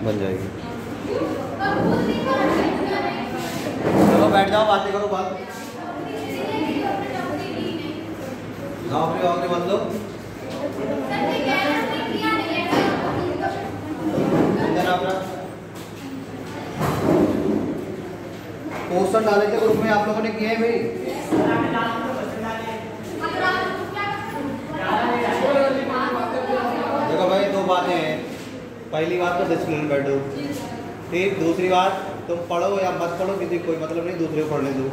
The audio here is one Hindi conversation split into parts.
बन जाएगी। चलो बैठ जाओ, बातें करो, बात नौकरी बंद लो। क्वेश्चन डाले थे ग्रुप में, आप लोगों ने किए हैं भाई? देखो भाई, दो बातें हैं। पहली बात तो डिसिप्लिन बैठो, ठीक। दूसरी बात, तुम पढ़ो या मत पढ़ो, किसी कोई मतलब नहीं, दूसरे को पढ़ने दो,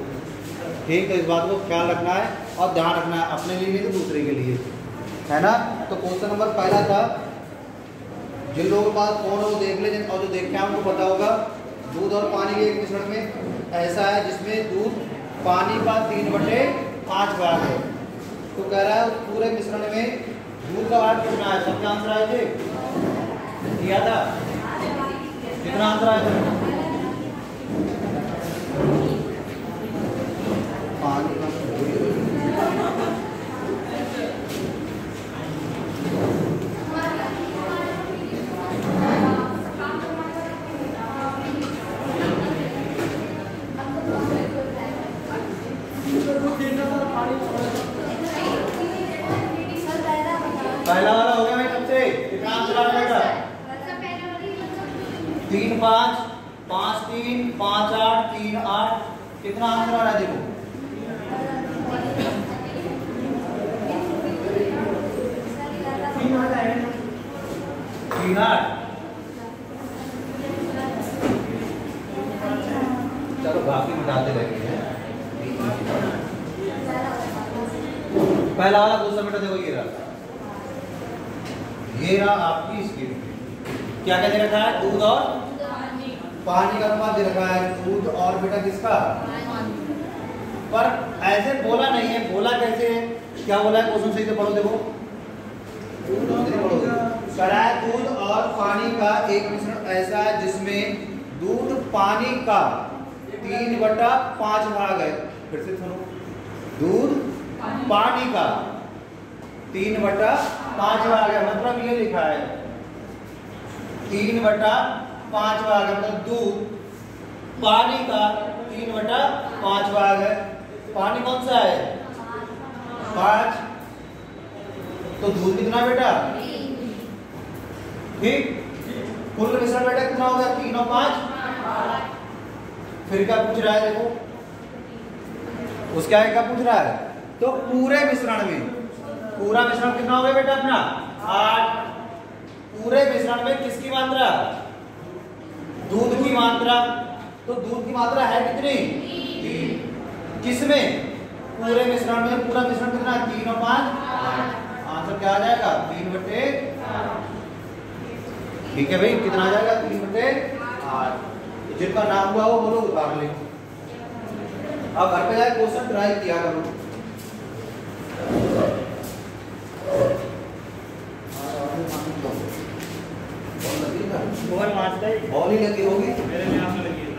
ठीक। तो इस बात को ख्याल रखना है और ध्यान रखना है, अपने लिए नहीं तो दूसरे के लिए, है ना। तो क्वेश्चन नंबर पहला था, जिन लोगों के पास फोन हो देख ले, और जो देख के उनको पता होगा, दूध और पानी के एक मिश्रण में ऐसा है जिसमें दूध पानी का 3/5 भाग है। तो कह रहा है पूरे मिश्रण में दूध का भाग कितना है? सबका आंसर आए थे, किया था, कितना आंसर आया था? पानी का पहला वाला हो गया भाई सबसे, कितना आंसर आ जाएगा? 3 5 5 3 5 8 3 8, कितना आंसर आ रहा है देखो? 3 8। चलो बाकी मिटाते रहेंगे। पहला वाला क्वेश्चन बेटा देखो, ये रहा आपकी स्क्रीन पे। क्या क्या दे रखा है? दूध और पानी का अनुपात दे रखा है, दूध और बेटा किसका? पर ऐसे बोला नहीं है, बोला कैसे है? क्या बोला है? क्वेश्चन सही से पढ़ो, देखो कराए दूध और पानी का एक मिश्रण ऐसा है जिसमें दूध पानी का 3/5 भाग है। फिर से सुनो, दूध पानी का 3/5 भाग है, मतलब ये लिखा है 3/5 भाग है, मतलब दूध पानी का 3/5 भाग है। पानी कौन सा है? 5। तो दूध कितना बेटा? ठीक। कुल मिश्रण बेटा कितना हो गया? 3 और 5। फिर क्या पूछ रहा है देखो, उसका क्या पूछ रहा है? तो पूरे मिश्रण में, पूरा मिश्रण कितना हो गया बेटा अपना? 8। पूरे मिश्रण में किसकी मात्रा? दूध की मात्रा। तो दूध की मात्रा है कितनी? 3। किसमें? पूरे मिश्रण में। पूरा मिश्रण कितना? 3 और 5। आंसर क्या आ जाएगा? 3/8। ठीक है भाई, कितना आ जाएगा? 3/8। जिनका नाम हुआ वो बोलो, उतार ले। अब घर पे जाके क्वेश्चन ट्राई किया करो। बॉल ही लगी होगी मेरे में, आप लगी है।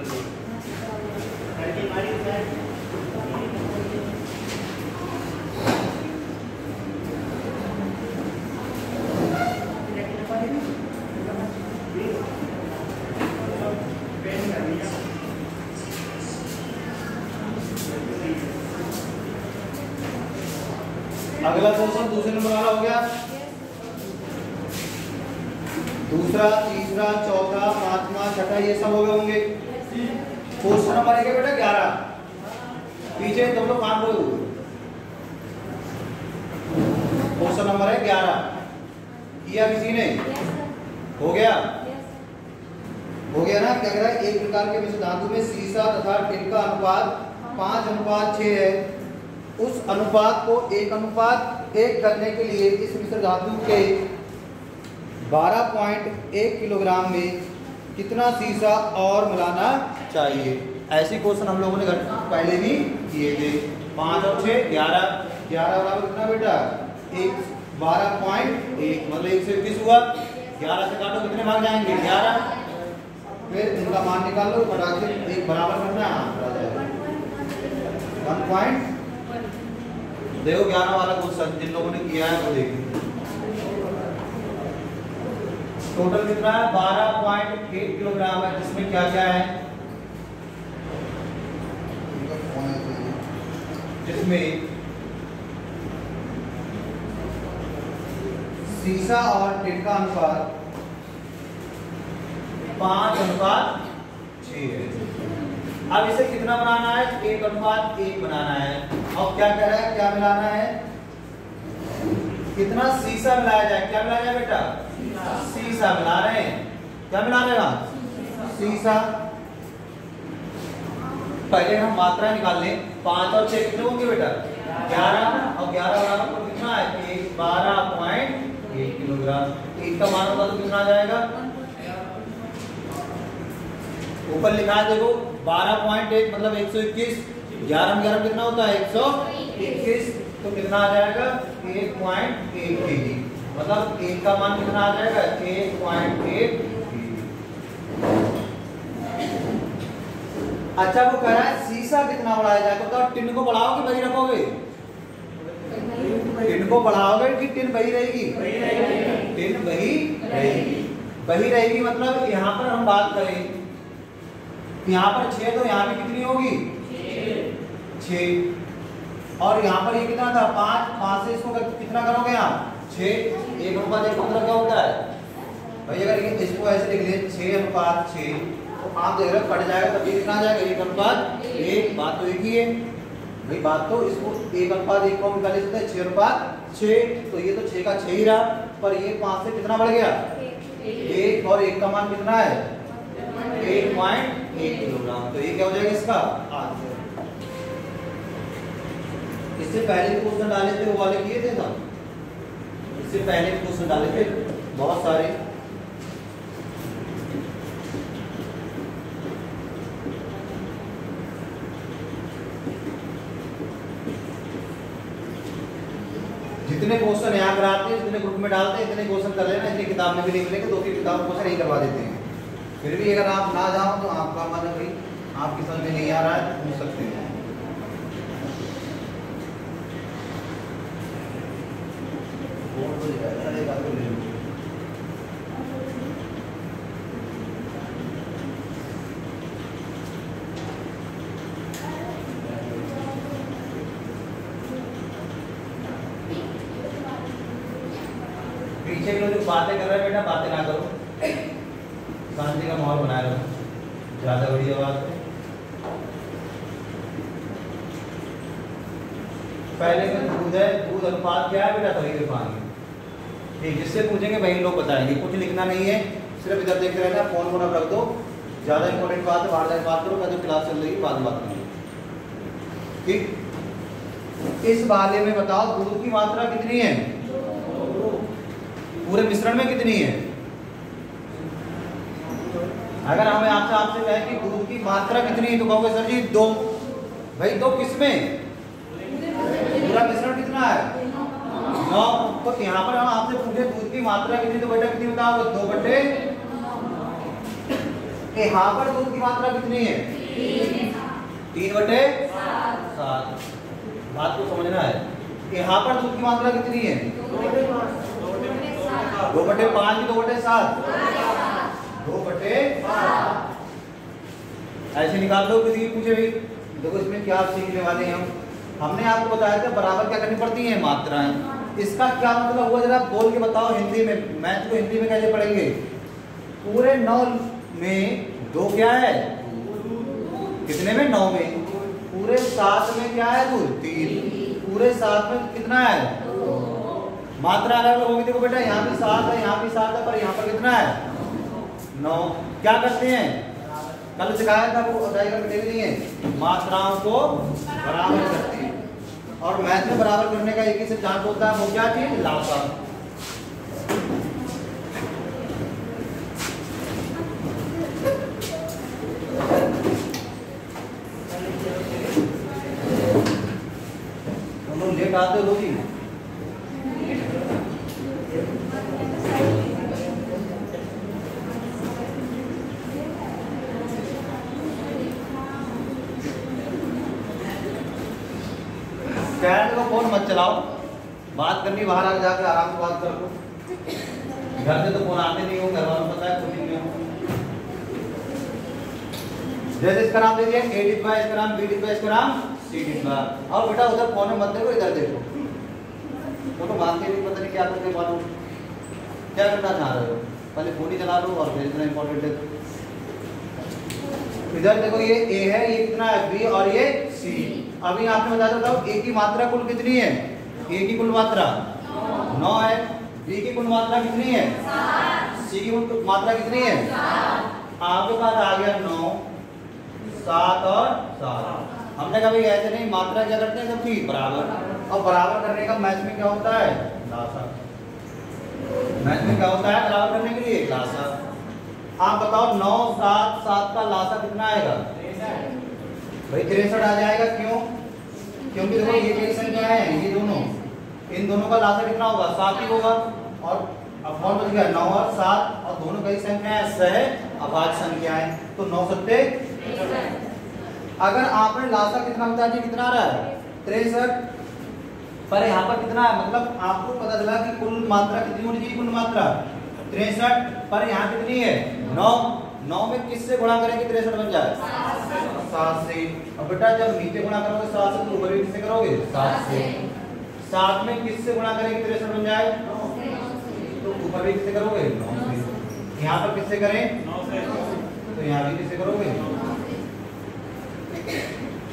अगला क्वेश्चन दूसरे नंबर वाला हो गया। दूसरा, तीसरा, चौथा, पांचवा, छठा, ये सब हो गए होंगे। क्वेश्चन नंबर है बेटा 11। पीछे तुम लोग काम करो। क्वेश्चन नंबर है 11। किया किसी ने? हो गया? हो गया ना? क्या कह रहा है? एक प्रकार के मिश्र धातु में सीसा तथा टिन का अनुपात 5:6 है। उस अनुपात को 1:1 करने के लिए इस मिश्र धातु के 12.1 किलोग्राम में कितना सीसा और मिलाना चाहिए? ऐसे क्वेश्चन हम लोगों ने पहले भी किए थे। 5 और 6 11। 11 बराबर कितना बेटा? 12.1, मतलब 1 से 20 हुआ। 11 से काटो कितने भाग जाएंगे? 11। फिर इनका मान निकाल लो, घटा के 1 बराबर करना है, 1 देखो 11 वाला क्वेश्चन जिन लोगों ने किया है वो देखिए। टोटल कितना है 12.8 किलोग्राम है, जिसमें क्या क्या है, जिसमें सीसा और टिन का अनुपात 5:6 है। अब इसे कितना बनाना है, 1:1 बनाना है। अब क्या कह रहा है, क्या मिलाना है, कितना सीसा मिलाया जाए, क्या मिलाया जाए बेटा, सीसा मिला रहे हैं, क्या मिला रहे हैं, सीसा। पहले हम मात्रा निकाल लें, 5 और 6 कितने होंगे बेटा, 11, और 11 बराबर कितना है, 12.1 किलोग्राम। इसका मान होगा तो कितना आ जाएगा, ऊपर लिखा है देखो 12.1 मतलब 121, 11 में 11 कितना होता है 121, तो कितना आ जाएगा 1.1 केजी, मतलब 1 का मान कितना आ जाएगा 1.1 केजी। अच्छा वो कह रहा है सीसा कितना बढ़ाया जाएगा, तो टिन को बढ़ाओगे वही रखोगे, टिन को बढ़ाओगे कि टिन वही रहेगी, टिन वही रहेगी। मतलब यहाँ पर हम बात करें, यहाँ पर 6 तो यहाँ भी कितनी होगी 6, और यहाँ पर ये कितना था 5 से इसको कितना करोगे आप 6, 1:1 मतलब क्या होता है भाई, अगर इसको ऐसे लिख ले 6:6 तो आप देख रहे हो कट जाएगा, तब ये कितना आ जाएगा 1:1, बात तो एक ही है भाई, बात तो इसको 1:1 को निकाल सकते हैं 6:6, तो ये तो 6 का 6 ही रहा, पर ये 5 से कितना बढ़ गया 1, और 1 का मान कितना है 1.1 किलोग्राम, तो ये क्या हो जाएगा इसका आंसर। इससे पहले क्वेश्चन डाले थे वो वाले किए थे ना, इससे पहले क्वेश्चन डाले थे बहुत सारे। जितने क्वेश्चन यहाँ कराते हैं, जितने ग्रुप में डालते हैं, इतने क्वेश्चन कर लेना, इतनी किताब में भी नहीं मिलेंगे, 2-3 किताब क्वेश्चन नहीं करवा देते हैं। फिर भी अगर आप ना जाओ तो आपका मन है भाई आपकी समझ में नहीं आ रहा है, पूछ सकते हैं। पीछे के लोग जो बातें कर रहे हैं बेटा, बातें ना करो, शांति का माहौल बनाए रखो, ज्यादा बड़ी आवाज में। पहले में दूध है, दूध अनुपात क्या है बेटा, तभी पानी, ठीक, जिससे पूछेंगे वही लोग बताएंगे, कुछ लिखना नहीं है, सिर्फ इधर देखते रहना, फोन वोन रख दो, ज्यादा इंपॉर्टेंट बात है बाहर जाकर बात करो, मैं तो क्लास चल रही है बाद में बात करेंगे, ठीक। इस वाले में बताओ दूध की मात्रा कितनी है, पूरे मिश्रण में कितनी है। अगर हमें आपसे कहें कि दूध की मात्रा कितनी है तो कहोगे सर जी 2, भाई 2 किसमें, पूरा मिश्रण कितना है 9, तो यहाँ पर हम आपसे पूछे दूध की मात्रा कितनी, तो बेटा कितनी बताओ 2/, यहाँ पर दूध की मात्रा कितनी है 3/7, बात को समझना है। यहाँ पर दूध की मात्रा कितनी है 2/5 की 2/7, 2/7, ऐसे निकाल दो, किसी पूछे भी। देखो इसमें क्या सीखने वाले हैं हमने आपको बताया था बराबर क्या करनी पड़ती है मात्राएं, इसका क्या मतलब हुआ जरा बोल के बताओ हिंदी में, मैथ को हिंदी में कैसे पढ़ेंगे। पूरे 9 में 2 क्या है, कितने में 9 में, पूरे 7 में क्या है 2, 3, पूरे 7 में कितना है, मात्रा अलग होगी। देखो बेटा यहाँ भी 7 है, यहाँ भी 7 है, पर यहाँ पर कितना है 9। क्या करते हैं, कल सिखाया था वो डायग्राम देख नहीं है, मात्राओं को बराबर करते हैं, और मैथ में बराबर करने का एक ही सिद्धांत होता है, वो क्या चीज, लासा। हम लोग लेट आते हो जी, स्टैंड को फोन मत चलाओ, बात करनी बाहर आके जाकर आराम से बात कर लो। घर से तो फोन आते नहीं हो, घर वालों को पता है कुछ नहीं हो। जैसे इसका नाम दे दिया ए डिब्बा, इसका नाम बी डिब्बा, इसका नाम सी डिब्बा। और बेटा उधर फोन में मत देखो, इधर देखो। फोटो मानते नहीं, पता नहीं क्या करते मालूम, क्या करना चाह रहे हो, पहले फोन ही चला लो और फिर इतना इंपॉर्टेंट है। इधर देखो ये ए है, ये कितना है बी और ये सी। अभी आपने बता दो ए की मात्रा कुल कितनी है, ए की कुल मात्रा 9 है, बी की कुल मात्रा कितनी है 7, सी की कुल मात्रा कितनी है 7। आपके पास आ गया 9, 7 और 7। हमने कहा भाई ऐसे नहीं, मात्रा क्या करते हैं सबकी बराबर, और बराबर करने का मैथ में क्या होता है लासा। मैथ में क्या होता है बराबर करने के लिए लासा। आप बताओ 9, 7, 7 का लासा कितना आएगा भाई 63 आ जाएगा। क्यों? क्योंकि देखो ये कई संख्या है, ये दोनों, इन दोनों का लासा कितना होगा 7 ही होगा। और अब कौन बच गया 9 और 7, और दोनों कई संख्याएं सह अभाज्य संख्याएं, तो 9 सत्ते। अगर आपने लासा कितना बता दिया, कितना आ रहा है 63, पर यहाँ पर कितना है, मतलब आपको पता चला कि कुल मात्रा कितनी होनी चाहिए, कुल मात्रा 63, पर यहाँ कितनी है 9। 9 में किससे गुणा करेंगे 63 बन जाए 7 से। अब बेटा जब नीचे गुणा करोगे 7 से तो ऊपर भी किससे करोगे 7 से। 7 में किससे गुणा करेंगे 63 बन जाए, तो ऊपर भी किससे करोगे 9 से। यहाँ पर किससे करें 9 से, तो यहाँ भी किससे करोगे 9 से।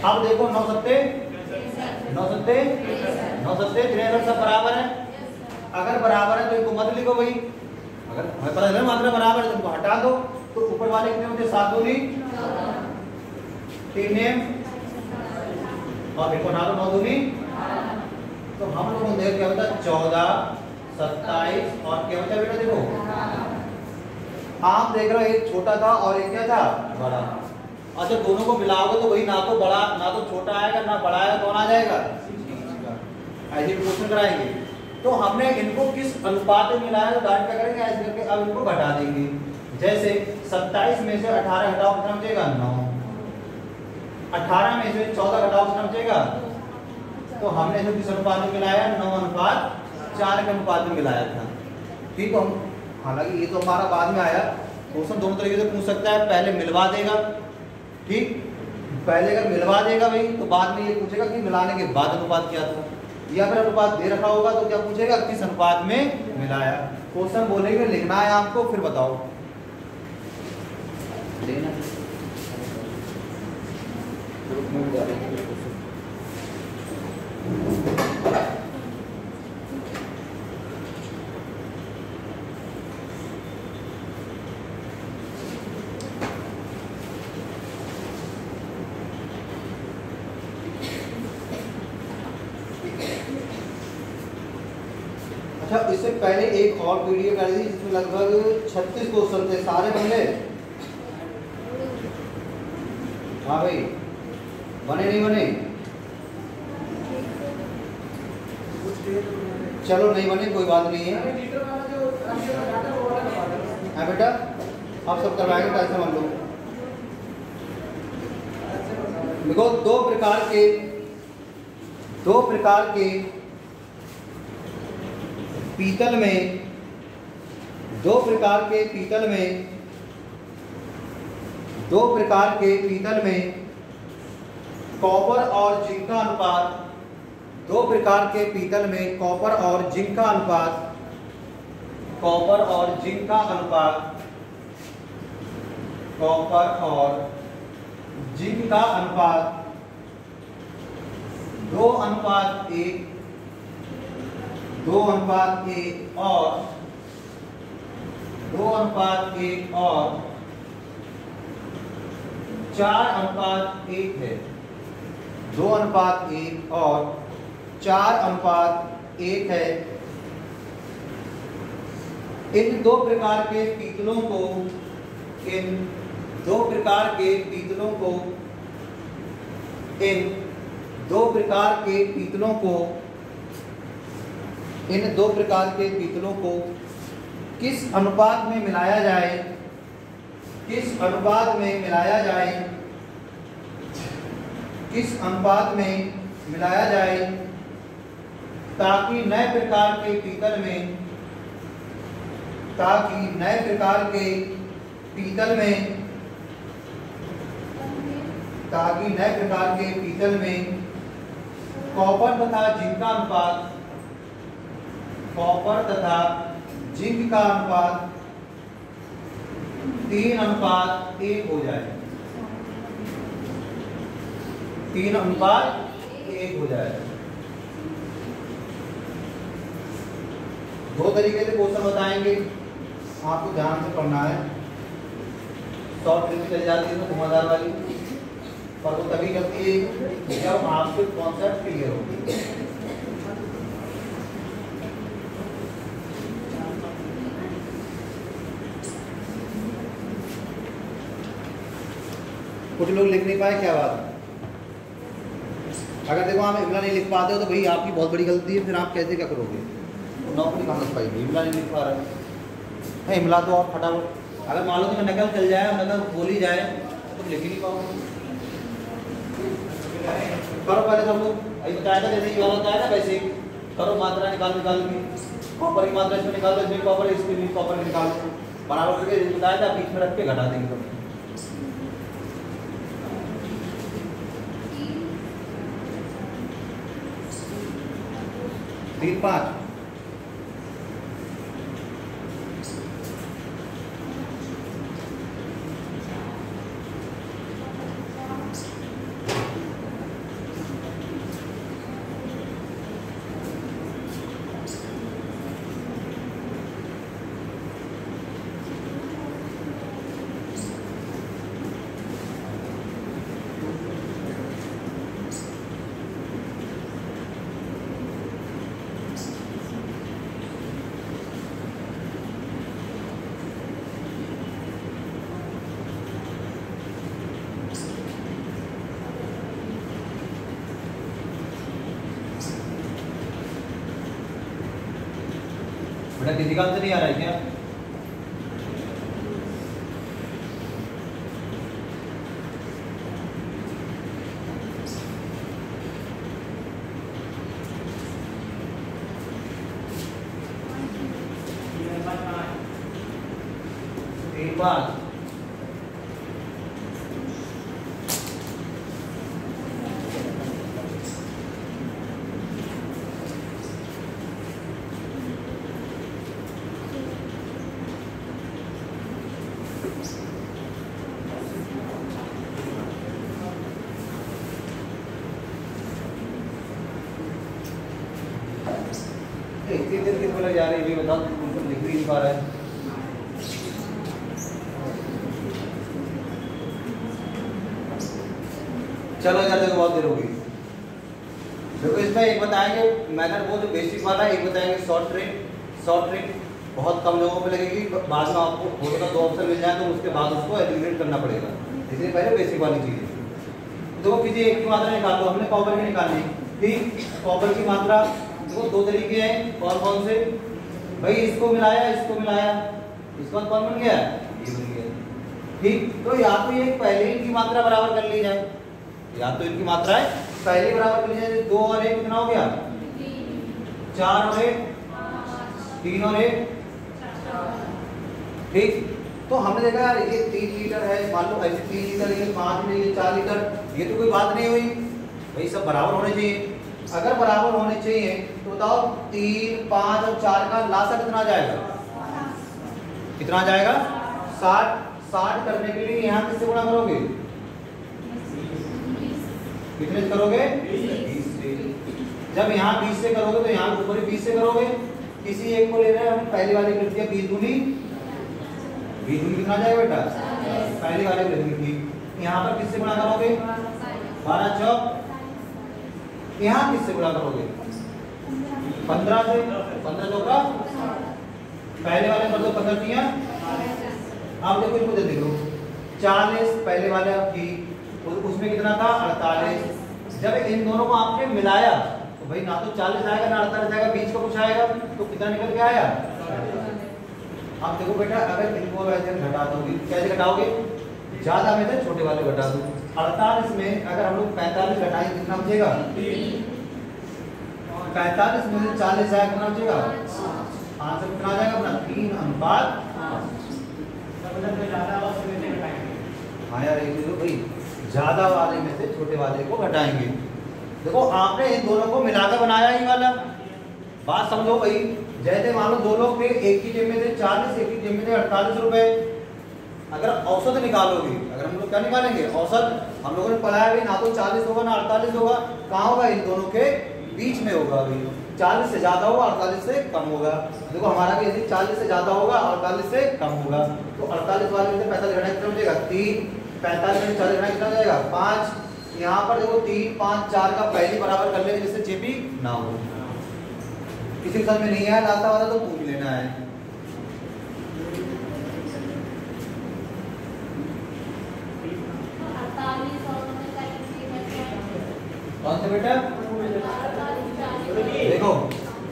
अब देखो 9 सत्ते 9 सत्ते 9 सत्ते 63 सब बराबर है। अगर बराबर है तो इनको मत लिखो भाई, अगर हमें पता चला मात्रा बराबर है तो इनको हटा दो, तो ऊपर वाले कितने होते 7 दूनी 3 और इनको हटा दो 9 दूनी। तो हम लोगों ने क्या होता 14, 27 और क्या होता है बेटा देखो, आप देख रहे हो एक छोटा था और एक क्या था बड़ा। और जब दोनों को मिलाओगे तो वही ना तो बड़ा ना तो छोटा आएगा ना बड़ा आएगा, कौन आ जाएगा, ऐसे क्वेश्चन कराएंगे। तो हमने इनको किस अनुपात में मिलाया तो डायरेक्ट क्या करेंगे ऐसे करके अब इनको घटा देंगे। जैसे 27 में से 18 घटाओ कितना बचेगा 9, 18 में से 14 घटाओ कितना बचेगा। तो हमने जो किस अनुपात में मिलाया 9:4 के अनुपात में मिलाया था। ठीक है, हालांकि ये तो हमारा बाद में आया क्वेश्चन, दोनों तरीके से पूछ सकता है, पहले मिलवा देगा, ठीक, पहले अगर मिलवा देगा भाई तो बाद में ये पूछेगा कि मिलाने के बाद अनुपात क्या था, या फिर अनुपात दे रखा होगा तो क्या पूछेगा किस अनुपात में मिलाया। क्वेश्चन बोलेंगे लिखना है आपको, फिर बताओ लेना। अच्छा, इससे पहले एक और वीडियो कर दी जिसमें लगभग 36 क्वेश्चन थे, सारे बन गए। हाँ भाई, बने नहीं बने, चलो नहीं बने कोई बात नहीं है। हाँ बेटा, आप सब करवाएंगे, कैसे मान लो। देखो दो प्रकार के पीतल में, दो प्रकार के पीतल में कॉपर और जिंक का अनुपात, दो प्रकार के पीतल में कॉपर और जिंक का अनुपात, कॉपर और जिंक का अनुपात, कॉपर और जिंक का अनुपात 2:1, 2:1 और 2:1 और 4:1 है। 2:1 और 4:1 है। इन दो प्रकार के पीतलों को, इन दो प्रकार के पीतलों को, इन दो प्रकार के पीतलों को, इन दो प्रकार के पीतलों को किस अनुपात में मिलाया जाए, किस अनुपात में मिलाया जाए, किस अनुपात में मिलाया जाए ताकि नए प्रकार के पीतल में, ताकि नए प्रकार के पीतल में कॉपर तथा जिंक का अनुपात 3:1 हो जाए। 3:1 हो जाए। दो तरीके से क्वेश्चन बताएंगे, आपको ध्यान से पढ़ना है। शॉर्ट ट्रिक चली जाती है तो घुमादार वाली, पर वो तभी करती है जब आपके कॉन्सेप्ट क्लियर होगी। कुछ लोग लिख नहीं पाए, क्या बात? अगर देखो आप इमला नहीं लिख पाते हो तो भाई आपकी बहुत बड़ी गलती है, फिर आप कैसे क्या करोगे? नौकरी कहाँ लग पाएगी? इमला नहीं लिख पा रहा है, इमला तो और फटाफट, अगर मान लो कि नकल चल जाए, नकल बोली जाए तो लिख ही नहीं पाओगे। करो पहले सब लोग, अभी बताया था जैसे ये वाला बताया ना वैसे करो, मात्रा निकाल के कॉपर की मात्रा इसमें निकाल दो, इसमें कॉपर इसमें भी कॉपर निकाल दो, बराबर करके बताया था, बीच में रख के घटा देंगे। 3:5 बेटा किसी काम से नहीं आ रहा है क्या? एक बात इतनी देर किस लग जा रही है, बताओ, तुम लिख भी नहीं पा रहा है। चलो यार, देखो बहुत देर होगी। देखो इसमें एक बताएंगे मेथड, वो जो बेसिक वाला है, एक बताएंगे शॉर्ट ट्रिक बहुत कम लोगों पे लगेगी, बाद में आपको हो सकता 2 ऑप्शन मिल जाए तो उसके बाद उसको एलिमिनेट करना पड़ेगा, इसलिए पहले बेसिक वाली चीज़ है। तो किसी एक की मात्रा निकाल दो, हमने कॉपर की निकालनी, ठीक, कॉपर की मात्रा वो 2 तरीके हैं, कौन से भाई? इसको मिलाया, इसका कौन बन गया? ये बन गया, ठीक। तो या तो ये पहले इनकी मात्रा बराबर कर ली जाए, या तो इनकी मात्राएं पहले बराबर कर ली जाए। 2 और 1 कितना हो गया? 4 और 1 3 और 1, ठीक। तो हमने देखा यार ये 3 लीटर है, मान लो ऐसे 3 लीटर, ये 5 लीटर, ये 4 लीटर, ये तो कोई बात नहीं हुई भाई, सब बराबर होने चाहिए। अगर बराबर होने चाहिए तो बताओ 3, 5 और 4 का लासा कितना जाएगा? कितना जाएगा? 60 करने के लिए यहाँ किससे गुणा करोगे? कितने से करोगे? 20 से। जब यहाँ 20 से करोगे तो यहाँ ऊपर 20 से करोगे। किसी एक को ले रहे हैं हम, पहले वाले को लिख दिया 20 दूनी कितना जाएगा बेटा? पहले वाले को लिख दी। यहाँ पर किससे गुणा करोगे? 12 चौक। यहाँ किससे गुणा करोगे? 15 से। 15 चौका, पहले वाले कर दो 15 तिया। अब देखो इसको जल्दी करो, 40 पहले वाले की, उसमें कितना था? 48। जब इन दोनों को आपने मिलाया तो भाई ना तो 40 आएगा ना 48 आएगा, बीच का कुछ आएगा, तो कितना निकल के आया? अब देखो बेटा, अगर इनको वैसे घटा दोगे, कैसे घटाओगे? ज्यादा में से छोटे वाले घटा दो। 48 में अगर हम लोग 45 घटाएं कितना बचेगा? 45 में से 40 आया कितना बचेगा? आंसर कितना आ जाएगा अपना 3:5। हाँ यार एक चीज भाई, ज्यादा वाले में से छोटे वाले को घटाएंगे। देखो आपने इन दोनों को मिलाकर बनाया ही वाला, बात समझो भाई। जैसे मान लो दो लोग थे, एक की जेब में थे 40, एक की जेब में थे 48 रुपए। अगर औसत निकालोगे, अगर हम लोग क्या निकालेंगे औसत, हम लोगों ने पढ़ाया भी ना तो 40 होगा ना 48 होगा, कहाँ होगा इन दोनों के बीच में होगा भाई। 40 से ज्यादा होगा, 48 से कम होगा। देखो हमारा भी यदि 40 से ज्यादा होगा, 48 से कम होगा, तो 48 वाले में से 45 घटा कितना बचेगा 3, 45 में 40 घटा कितना जाएगा 5। यहाँ पर देखो 3, 5, 4 का पहले बराबर कर लेंगे जिससे जेबी ना हो। किसी समझ में नहीं आया लाता वाला तो पूछ लेना है। कौन सा बेटा? देखो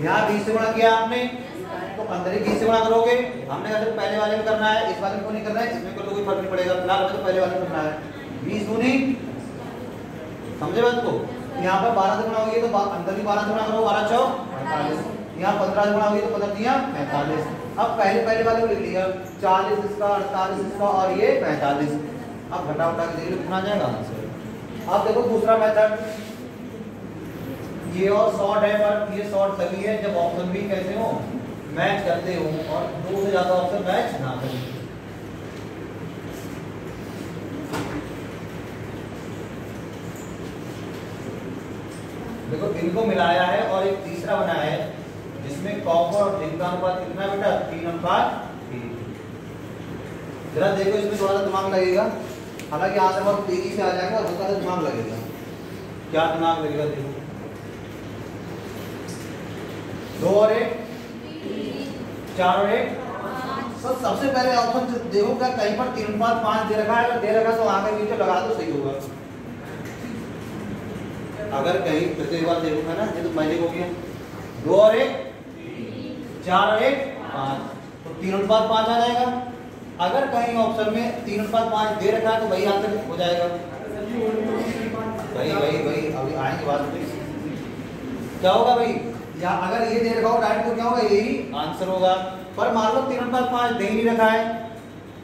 यहाँ 20 से गुणा किया आपने, तो अंदर ही 20 से गुणा करोगे। हमने कहा पहले वाले में करना है, इस वाले में को नहीं करना है, इसमें कर लो कोई फर्क नहीं पड़ेगा। फिलहाल तो पहले वाले में करना है। 20 दूनी, समझे बात को? यहाँ पर 12 से गुणा होगी तो अंदर ही 12 से गुणा करो, 12 चौक 48। यहाँ 15 से गुणा होगी तो 15 दिया 45। अब पहले वाले को लिख लिया, 40 इसका, 48 इसका और ये 45। अब घटा उठा के देखिए कितना जाएगा आंसर। अब देखो दूसरा मेथड, ये और शॉर्ट है पर ये शॉर्ट तभी है जब ऑप्शन भी कैसे हो मैच करते हो और दो से ज्यादा ऑप्शन मैच ना करें। देखो इनको मिलाया है और एक तीसरा बनाया है जिसमें कॉपर और जिंक का अनुपात कितना है बेटा 3:3। जरा देखो इसमें थोड़ा सा दिमाग लगेगा, हालांकि आंसर बहुत तेजी से आ जाएगा, उसका दिमाग लगेगा। क्या दिमाग लगेगा देखो, 2 और 1 4 और 1। सबसे पहले ऑप्शन देखो क्या कहीं पर 3:5 दे रखा है, अगर दे रखा तो आगे नीचे लगा दो सही होगा। अगर कहीं प्रत्येक बार देखूंगा ना ये तो मैंने हो गया 2 और 1 4 और 1 5, तो 3:5 आ जाएगा। अगर कहीं ऑप्शन में 3:5 दे रखा है तो वही आंसर हो जाएगा। भाई अभी आएंगे बात में क्या होगा भाई, या अगर ये दे रखा हो डायरेक्ट तो क्या होगा यही आंसर होगा। पर मान लो 3:5 दे ही नहीं रखा है,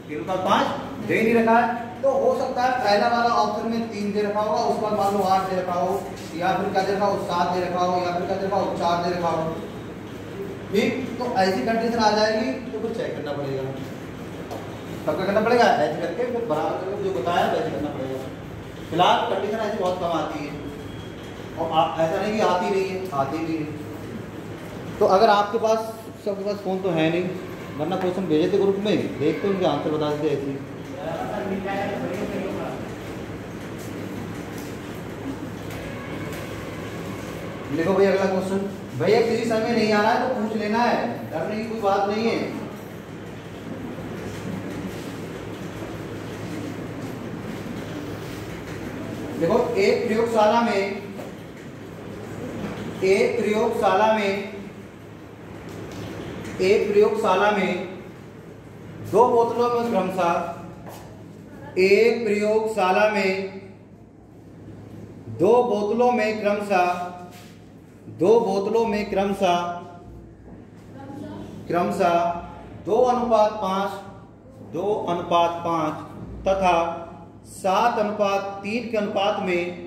3:5 दे ही नहीं रखा है, तो हो सकता है पहला वाला ऑप्शन में 3 दे रखा होगा, उस पर मान लो 8 दे रखा हो, या फिर क्या दे रखा हो 7 दे रखा हो, या फिर क्या दे रखा हो 4 दे रखा हो। ठीक, तो ऐसी कंडीशन आ जाएगी तो कुछ चेक करना पड़ेगा, तब क्या करना पड़ेगा ऐसे करके फिर बराबर करके जो बताया वैसे करना पड़ेगा। फिलहाल कंडीशन ऐसी बहुत कम आती है और ऐसा नहीं कि आती नहीं है, आती भी है। तो अगर आपके पास सबके पास फ़ोन तो है नहीं, वरना क्वेश्चन भेजे थे ग्रुप में, देखते उनके आंसर बता देते ऐसे। देखो भैया अगला क्वेश्चन, भैया किसी समय नहीं आ रहा है तो पूछ लेना है, डरने की कोई बात नहीं है। देखो एक प्रयोगशाला में दो बोतलों में क्रमशः एक प्रयोगशाला में दो बोतलों में क्रमशः 2:5 तथा 7:3 के अनुपात में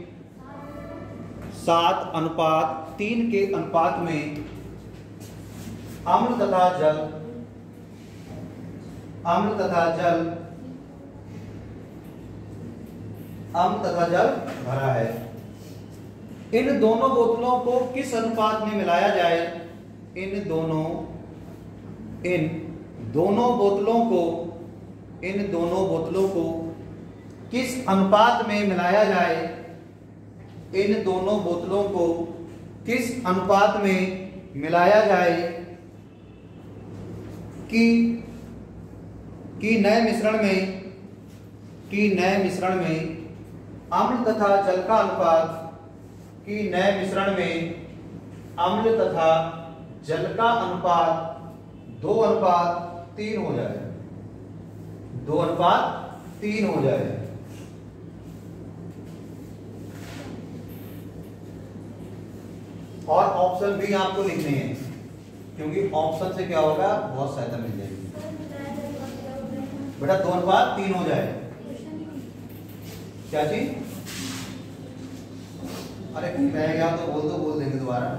अम्ल तथा जल भरा है। इन दोनों बोतलों को किस अनुपात में मिलाया जाए? इन दोनों बोतलों को किस अनुपात में मिलाया जाए? इन दोनों बोतलों को किस अनुपात में मिलाया जाए कि नए मिश्रण में अम्ल तथा जल का अनुपात अनुपात 2:3 हो जाए। 2:3 हो जाए। और ऑप्शन भी आपको लिखने हैं। क्योंकि ऑप्शन से क्या होगा, बहुत सहायता मिल जाएगी बेटा। 2:3 हो जाए क्या चीज, अरे रह गया तो बोल देंगे दोबारा।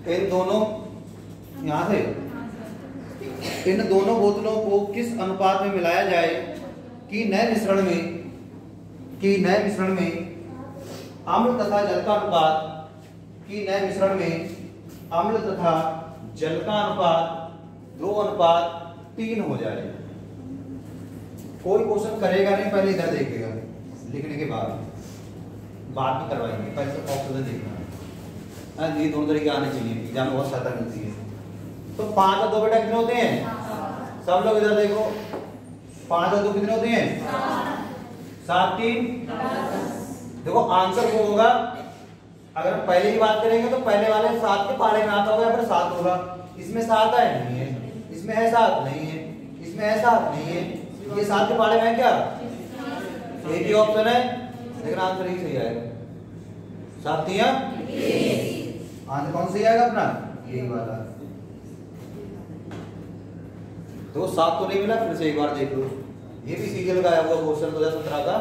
इन दोनों यहां से इन दोनों बोतलों को किस अनुपात में मिलाया जाए कि नए मिश्रण में अम्ल तथा जल का अनुपात, कि नए मिश्रण में अम्ल तथा जल का अनुपात 2:3 हो जाए। कोई क्वेश्चन करेगा नहीं, पहले इधर देखेगा, लिखने के बाद में करवाएंगे, पहले से ऑप्शन देखना। ये दोनों तरीके आने चाहिए, एग्जाम में बहुत सहायता मिलती है। तो 5 और 2 बेटा कितने होते हैं, सब लोग इधर देखो, 5 और 2 कितने होते हैं, 7 3 देखो आंसर वो होगा, अगर पहले की बात करेंगे तो पहले वाले 7 के पारे में आता होगा या फिर 7 होगा। इसमें 7 है नहीं है, इसमें है 7 नहीं है, इसमें है 7 नहीं है, ये 7 के पारे में है क्या, एक ही ऑप्शन है, लेकिन आंसर ही सही आएगा। 7 3 आंसर कौन सही आएगा अपना, यही वाला। तो 7 तो नहीं मिला, फिर से एक बार देख लो, ये भी सीरियल का आया हुआ क्वेश्चन 2017 का,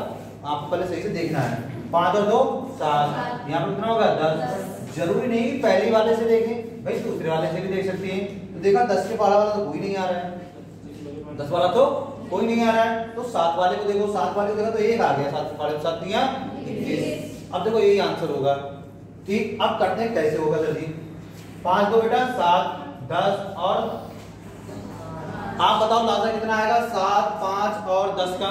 आपको पहले सही से देखना है। 5 और 2 7, यहाँ पर कितना होगा 10। जरूरी नहीं पहली वाले से देखें भाई, दूसरे वाले से भी देख सकते हैं। तो देखा 10 के पारा वाला तो कोई नहीं आ रहा है, 10 वाला तो कोई नहीं आ रहा है, तो 7 वाले को देखो, 7 वाले को देखो तो एक आ गया, 7 वाले 7 3 21। अब देखो यही आंसर होगा। ठीक, अब करते हैं कैसे होगा जल्दी। 5 2 बेटा 7 10 और आप बताओ लाजा कितना आएगा, 7 5 और 10 का।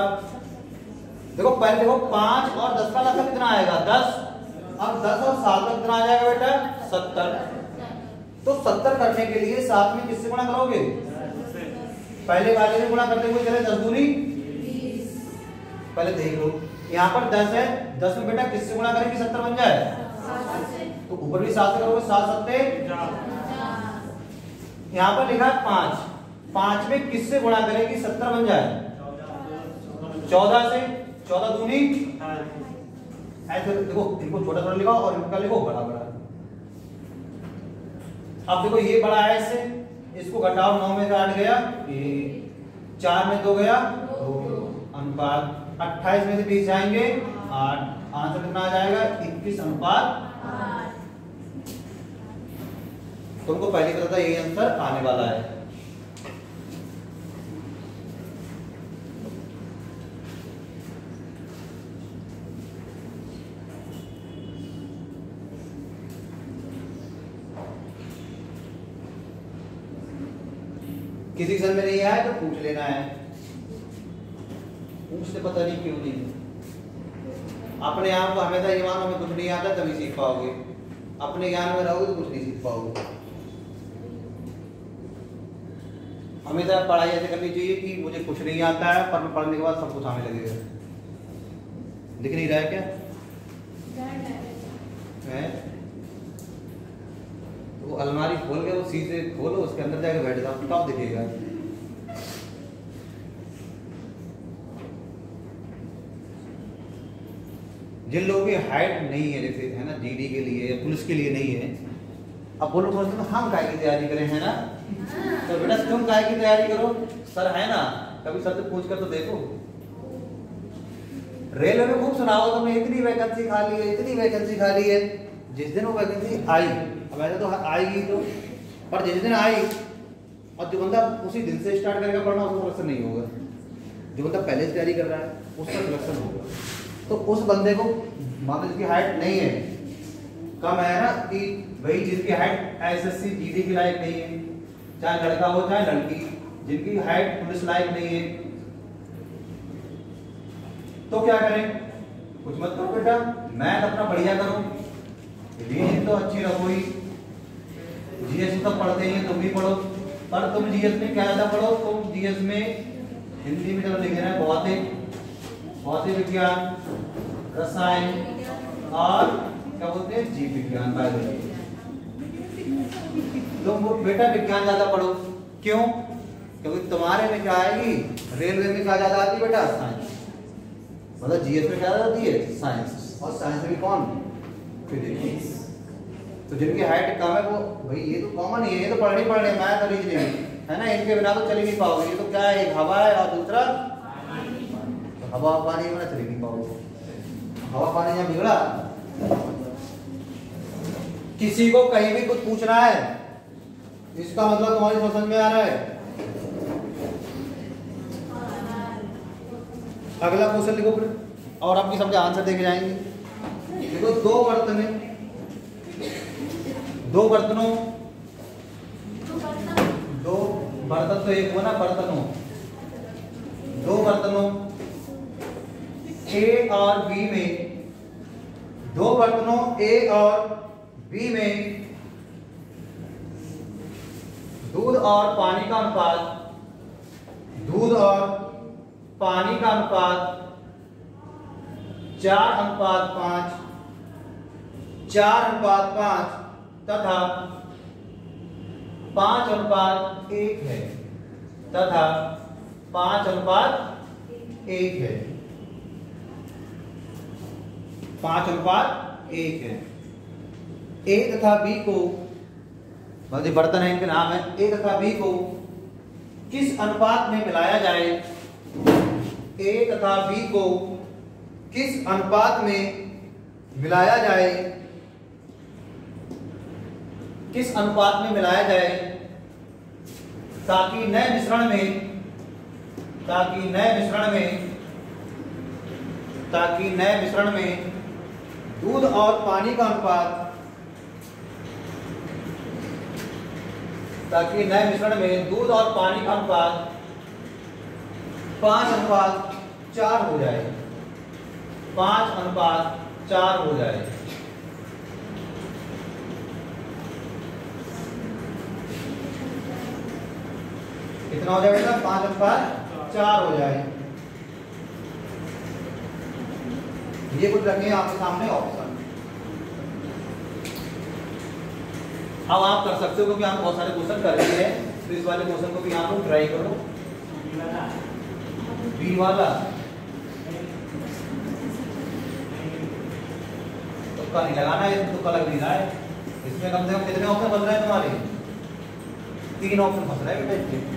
देखो पहले देखो 5 और 10 का लाजा कितना आएगा 10, अब 10 और 7 का कितना आ जाएगा बेटा 70। तो 70 करने के लिए 7 में किससे गुणा करोगे, पहले वाले से गुणा करते हुए चले 10 दूनी 20। पहले देख लो यहाँ पर 10 है, 10 में बेटा किससे गुणा करें कि 70 बन जाए, तो ऊपर भी 7 से करोगे, 7 7 यहाँ पर लिखा है 5, 5 में किससे गुणा करें कि 70 बन जाए, 14 से, 14 दूनी ऐसे देखो, इनको छोटा छोटा लिखो और इनका लिखो बड़ा बड़ा। अब देखो ये बड़ा है, इससे इसको घटाओ, 9 में 8 गया 1, 4 में 2 गया 2, अनुपात 28 में से 20 जाएंगे 8, आंसर कितना आ जाएगा 21:8। तुमको पहले पता था यही आंसर आने वाला है। किसी सन में नहीं आया तो पूछ लेना है, पूछते पता नहीं क्यों नहीं। अपने आप को हमेशा ये मानो हमें कुछ नहीं आता तभी सीख पाओगे, अपने ज्ञान में रहोगे तो कुछ नहीं सीख पाओगे। हमेशा पढ़ाई ऐसे करनी चाहिए कि मुझे कुछ नहीं आता है पर मैं पढ़ने के बाद सब कुछ आने लगेगा। दिख नहीं रहा है क्या है? वो अलमारी खोल के वो शीशे खोलो, उसके अंदर जाके बैठ जाओ, तब दिखेगा। जिन लोगों की हाइट नहीं है, जैसे है ना जीडी के लिए या पुलिस के लिए नहीं है, अब बोलो तो हम काय की तैयारी करें, है ना? तो बेटा तुम काय की तैयारी करो, सर है ना, कभी सर से पूछ कर तो देखो। रेलवे में खूब सुनाओ तुमने, इतनी वैकेंसी खाली है, इतनी वैकेंसी खाली है। जिस दिन वो वैकेंसी आई, अब ऐसे तो आएगी तो, पर जिस दिन आई और जो बंदा उसी दिन से स्टार्ट करेगा पढ़ना, उसका सिलेक्शन नहीं होगा। जो बंदा पहले से तैयारी कर रहा है उसका सिलेक्शन होगा। तो उस बंदे को मान लो जिसकी हाइट नहीं है, कम है ना, कि भाई जिसकी हाइट एसएससी जीडी की लायक नहीं है, चाहे लड़का हो चाहे लड़की, जिनकी हाइट पुलिस लायक नहीं है, तो क्या करें? कुछ मत करो बेटा, मैथ अपना बढ़िया करो, रीजनिंग तो अच्छी रखो ही, जीएस तो पढ़ते हैं, तुम भी पढ़ो, पर तुम जीएस में क्या ज्यादा पढ़ो, तुम जीएस में हिंदी में चलो लिख देना है भौतिक विज्ञान, रसायन और क्या बोलते हैं जीव विज्ञान, बायोलॉजी। तुम बेटा विज्ञान ज्यादा पढ़ो, क्यों? क्योंकि तुम्हारे में क्या आएगी, रेलवे में क्या ज्यादा आती है बेटा, साइंस। मतलब जीएस में क्या होती है? साइंस। और साइंस में कौन? फिजिक्स। तो जिनकी हाइट कम है वो भाई ये तो कॉमन ही है, ये तो पढ़नी मैथ और रीजनिंग है ना, इनके बिना तो चल ही नहीं पाओगे। ये तो क्या है, एक हवा है और दूसरा तो हवा पानी में चल ही नहीं पाओगे। हवा पानी यहाँ बिगड़ा। किसी को कहीं भी कुछ पूछना है, इसका मतलब तुम्हारी समझ में आ रहा है। अगला क्वेश्चन लिखो फिर, और आपकी सबके आंसर देखे जाएंगे। देखो दो बर्तन है, दो बर्तनों, दो बर्तन तो एक हुआ ना, बर्तनों, दो बर्तनों ए और बी में, दो बर्तनों ए और बी में दूध और पानी का अनुपात, दूध और पानी का अनुपात 4:5, 4:5 तथा 5:1 है, तथा 5:1 है, 5:1 है। ए तथा बी को, मतलब बर्तन है इनके नाम है, ए तथा बी को किस अनुपात में मिलाया जाए? ए तथा बी को किस अनुपात में मिलाया जाए? किस अनुपात में मिलाया जाए ताकि नए मिश्रण में, ताकि नए मिश्रण में, ताकि नए मिश्रण में दूध और पानी का अनुपात, ताकि नए मिश्रण में दूध और पानी का अनुपात 5:4 हो जाए, 5:4 हो जाए। कितना हो जाएगा? 5:4 हो जाए। ये कुछ रखें आपके सामने ऑप्शन। अब आप कर सकते हो क्योंकि आप बहुत सारे क्वेश्चन कर रहे हैं, तो इस वाले क्वेश्चन को भी आप लोग ट्राई करो। बी वाला तुक्का नहीं लगाना है, इसमें तुक्का लग नहीं रहा है। इसमें कम से कम कितने ऑप्शन बन रहे हैं तुम्हारे? 3 ऑप्शन फंस रहे हैं बेटा इसके।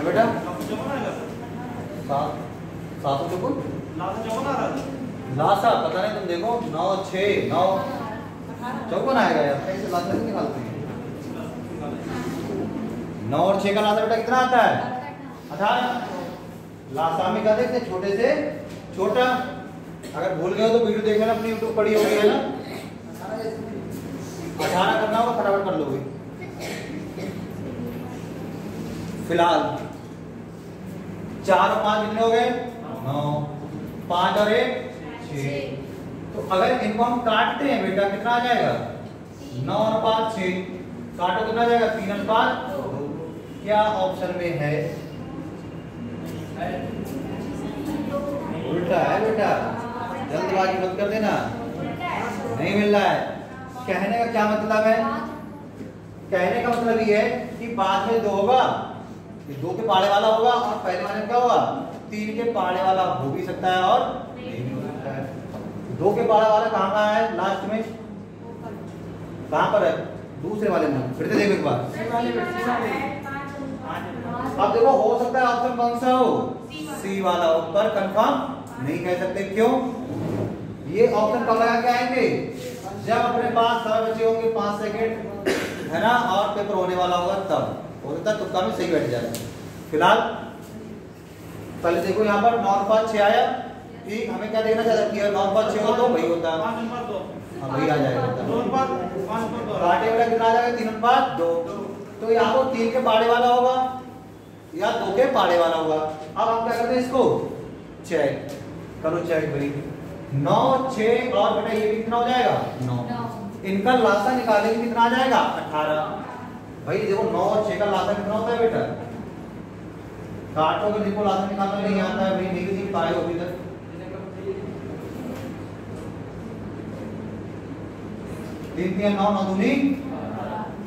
बेटा 7 चौकुन लासा पता नहीं, तुम देखो 9 6 9 चौकुन आएगा यार, कैसे लासा नहीं निकालते हैं? 9 और 6 का लासा बेटा कितना आता है? 18। लासा में क्या देखते, छोटे से छोटा। अगर भूल गए हो तो वीडियो देख लेना, अपनी यूट्यूब पड़ी होगी है ना। 18 करना होगा, फटाफट कर लोगे। फिलहाल 4 और 5 कितने हो गए? 9। 5 और 1 6। तो अगर इनको हम काटते हैं बेटा कितना आ जाएगा? 9 और 5 6। काटो कितना जाएगा? 3:2। क्या ऑप्शन में है? उल्टा है बेटा, जल्दबाजी मत कर देना, नहीं मिल रहा है। कहने का क्या मतलब है? कहने का मतलब ये है कि बाद में 2 होगा, 2 के पाड़े वाला होगा, और पहले वाले में क्या होगा? 3 के पाड़े वाला हो भी सकता है और नहीं भी हो सकता है। 2 के पाड़े वाला कहाँ है? लास्ट में कहाँ पर है? दूसरे वाले में। फिर से देखो एक बार। अब देखो हो सकता है ऑप्शन कौन सा हो? सी वाला हो, पर कंफर्म नहीं कह सकते। क्यों? ये ऑप्शन कब लगा के आएंगे? जब अपने पास सारे बचे होंगे 5 सेकंड, है ना, और पेपर होने वाला होगा तब। हो सकता है तुक्का में सही बैठ जाए। फिलहाल पहले देखो यहाँ पर 9 और 5 6 आया। ठीक, हमें क्या देखना चाहता है? 9 और 5 6 हो तो वही होता है। हाँ वही आ जाएगा। 2:5 काटे वाला कितना आ जाएगा? 3:2। तो या तो 3 के पाड़े वाला होगा या 2 के पाड़े वाला होगा। अब हम क्या करते हैं, इसको चेक करो, चेक भाई। 9, 6 और बेटा ये भी कितना हो जाएगा? 9। इनका लासा निकालेंगे कितना आ जाएगा? 18। भाई देखो 9 और 6 का लासा कितना होता है बेटा? काटोगे देखो लासा निकालना नहीं आता है भाई, नहीं सीख पाए हो अभी तक। 3 3 9 9 दूनी,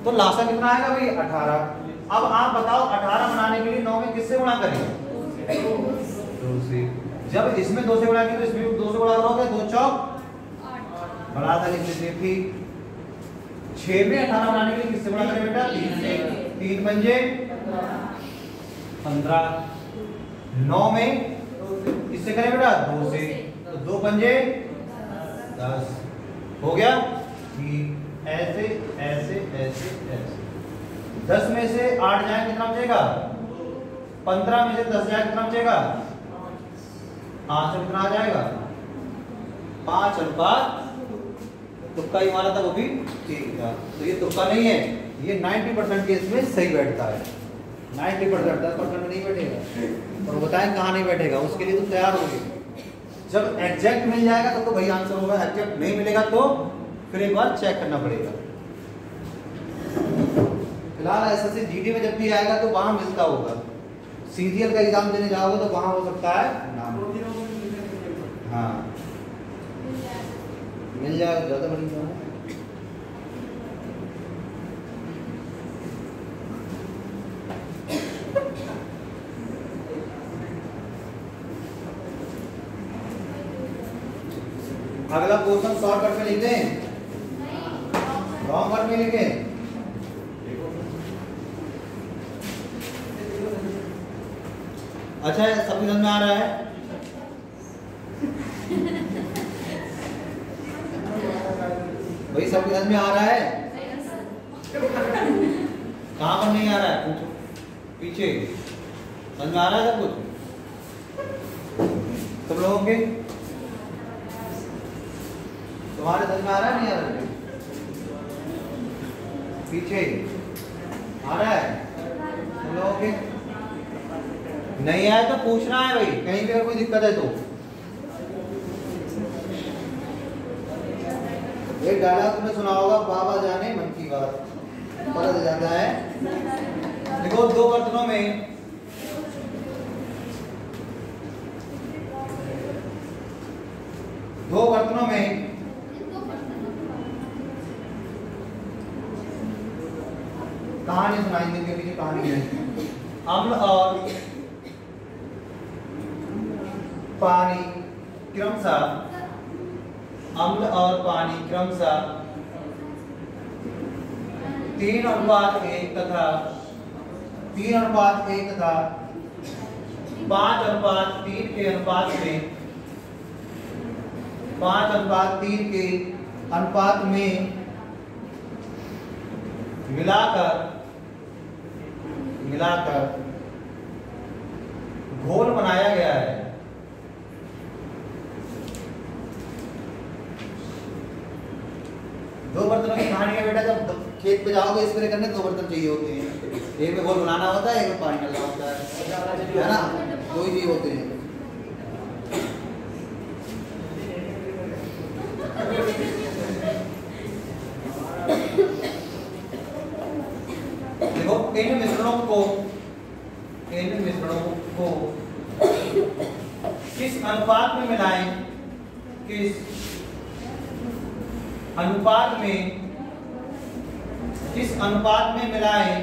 तो लासा कितना आएगा भाई? 18। अब आप बताओ 18 बनाने के लिए 9 में किससे गुणा करेंगे? 2 से। जब इसमें 2 से गुणा किया तो इसमें 2 से गुणा करोगे, 2 चौक बड़ा था लिख लीजिए। ठीक 6 में 18 बनाने के लिए किससे गुणा करें बेटा? 3 से। 3 पंजे 15। 9 में किससे करें बेटा? 2 से। तो 2 पंजे 10 हो गया। ठीक ऐसे ऐसे ऐसे ऐसे। 10 में से 8 जाए कितना बचेगा? 15 में से 10 जाए कितना बचेगा? आंसर कितना आ जाएगा? 5:5। तुक्का ही मारा था वो भी ठीक था। तो ये तुक्का नहीं है, ये 90% केस में सही बैठता है। 90%, 10% में नहीं बैठेगा। और बताएं कहाँ नहीं बैठेगा, उसके लिए तुम तैयार होगे। जब एग्जैक्ट मिल जाएगा तो वही आंसर होगा, एग्जैक्ट नहीं मिलेगा तो फिर एक बार चेक करना पड़ेगा। फिलहाल एसएससी जीडी में जब भी आएगा तो वहां मिलता होगा। सीजीएल का एग्जाम देने जाओगे तो वहां हो सकता है नाम। हाँ मिल जाएगा, ज्यादा बड़ी बात है। अगला क्वेश्चन शॉर्टकट में लिख दें, रॉन्ग वर्ड में लिखें। अच्छा सबकी समझ में आ रहा है? भाई सबकी समझ में आ रहा है? कहाँ पर नहीं आ रहा है पूछो, पीछे समझ में आ रहा है सब कुछ सब लोगों के? तुम्हारे समझ में आ रहा है नहीं आ रहा है? पीछे आ रहा है तुम लोगों के? नहीं आया तो पूछना है भाई, कहीं भी अगर कोई दिक्कत है तो। एक डायलॉग तुमने सुना होगा, बाबा जाने मन की बात, पता चल जाता है। देखो दो बर्तनों में कहानी सुनाई देंगे, पीछे कहानी है। अम्ल और पानी क्रमशः, अम्ल और पानी क्रमशः 3:1 तथा 3:1 तथा 5:3 के अनुपात में 5:3 के अनुपात में मिलाकर घोल बनाया गया है। दो बर्तनों की कहानी है बेटा। जब खेत पे जाओगे स्प्रे करने, दो बर्तन चाहिए होते हैं, एक में घोल बनाना होता है, एक में पानी डालना होता है ना, दो ही चाहिए होते हैं। देखो इन मिश्रणों को किस अनुपात में मिलाएं, किस अनुपात में मिलाएं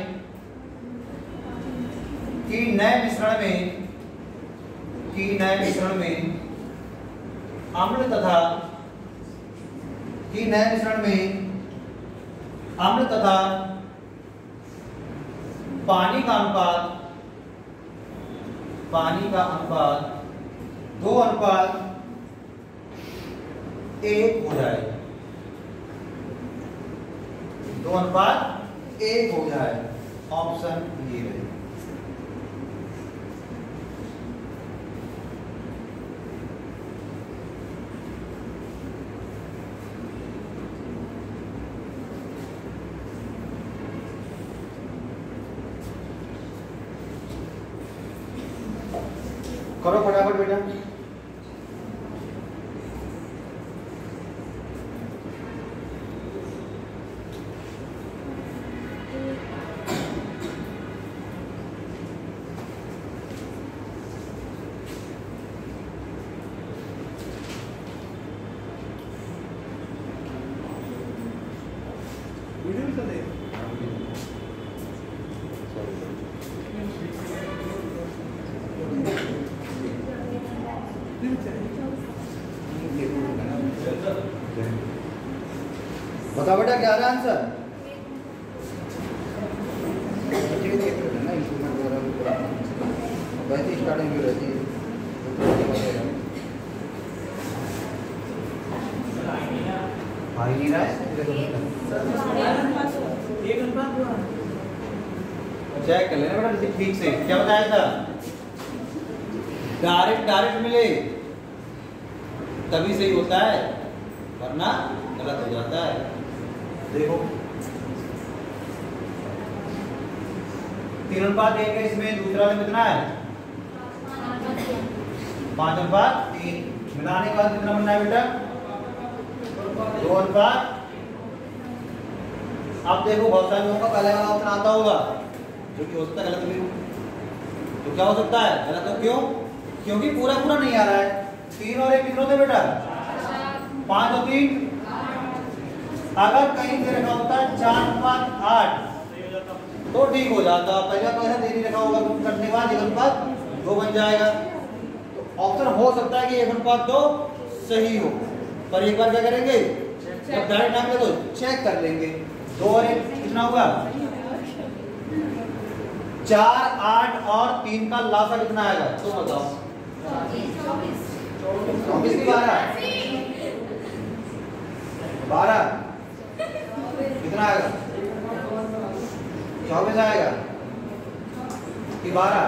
कि नए मिश्रण में अम्ल तथा पानी का अनुपात 2:1 हो जाए, 2:1 हो जाए। ऑप्शन ये है। करो फटाफट बेटा। वीडियो भी चल रही है। बताओ बेटा क्या रहा आंसर? वैसे स्टार्टिंग भी रहती है। आ ही नहीं रहा है। चेक कर लेना बेटा ठीक से। क्या बताया था? डायरेक्ट मिले तभी सही होता है, वरना गलत हो जाता है। देखो 3:1 है इसमें, दूसरा में कितना है? 5:3। मिलाने के बाद कितना बनना है बेटा? 2:। अब देखो बहुत सारे लोगों का पहले वाला ऑप्शन आता होगा जो कि हो सकता है गलत भी हो। तो क्या हो सकता है गलत हो? क्यों? क्योंकि पूरा नहीं आ रहा है। 3 और 1 कितने होते बेटा? 5 और 3। अगर कहीं दे रखा होता है 4:8 तो ठीक हो जाता। पहले तो ऐसा दे नहीं रखा होगा, करने के बाद 1:2 बन जाएगा। तो ऑप्शन हो सकता है कि 1:2 सही हो, पर एक बार क्या करेंगे? जब डायरेक्ट ना मिले तो चेक कर लेंगे। 2 और 1 कितना हुआ? 4, 8 और 3 का लासा कितना आएगा? तो बताओ। 24 की 12 कितना आएगा? 24 आएगा कि 12?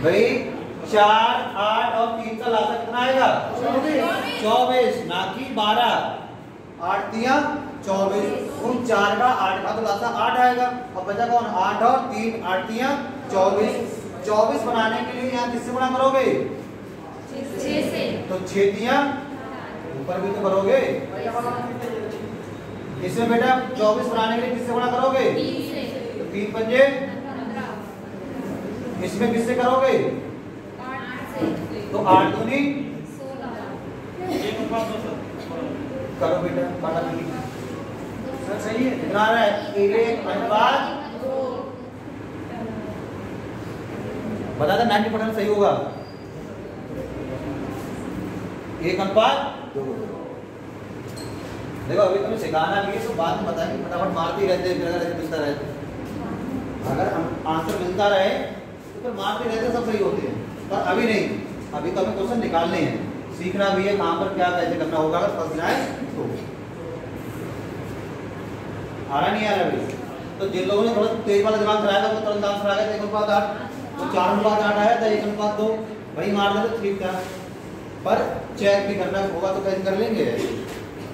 भाई 4, 8 और 3 का लासा कितना आएगा? 24 ना कि 12। 8 तिया 24। उन 4 का 8 का तो लासा 8 आएगा। और बचा कौन? 8 और 3। 8 तिया 24। 24 बनाने के लिए यहाँ किससे गुणा करोगे? 6 से। तो 6 तिया ऊपर भी तो करोगे। इसमें बेटा 24 बनाने के लिए किससे गुणा करोगे? 3 से। तो 3 पंजे 15। इसमें किससे करोगे? 8 से। तो 8 दूनी 16। करो बेटा फटाफट। सही है। कितना आ रहा है? 1:2। बता दे 90% सही होगा। 1:2। देखो अभी तुम्हें सिखाना भी है तो बाद में बताएंगे, फटाफट मारते ही रहते मिलता रहे। अगर हम आंसर मिलता रहे तो फिर मारते रहते सब सही होते हैं, पर अभी नहीं। अभी तो हमें क्वेश्चन निकालने हैं, सीखना भी है कहाँ पर क्या कैसे करना होगा। अगर फंस जाए तो आ रहा नहीं आ रहा अभी। तो जिन लोगों ने थोड़ा तेज वाला दिमाग चलाया था वो तुरंत आंसर आ गया 1:8। वो 4:8 आया था 1:2 वही मार देते तो ठीक था, पर चेक भी करना होगा तो कैसे कर लेंगे।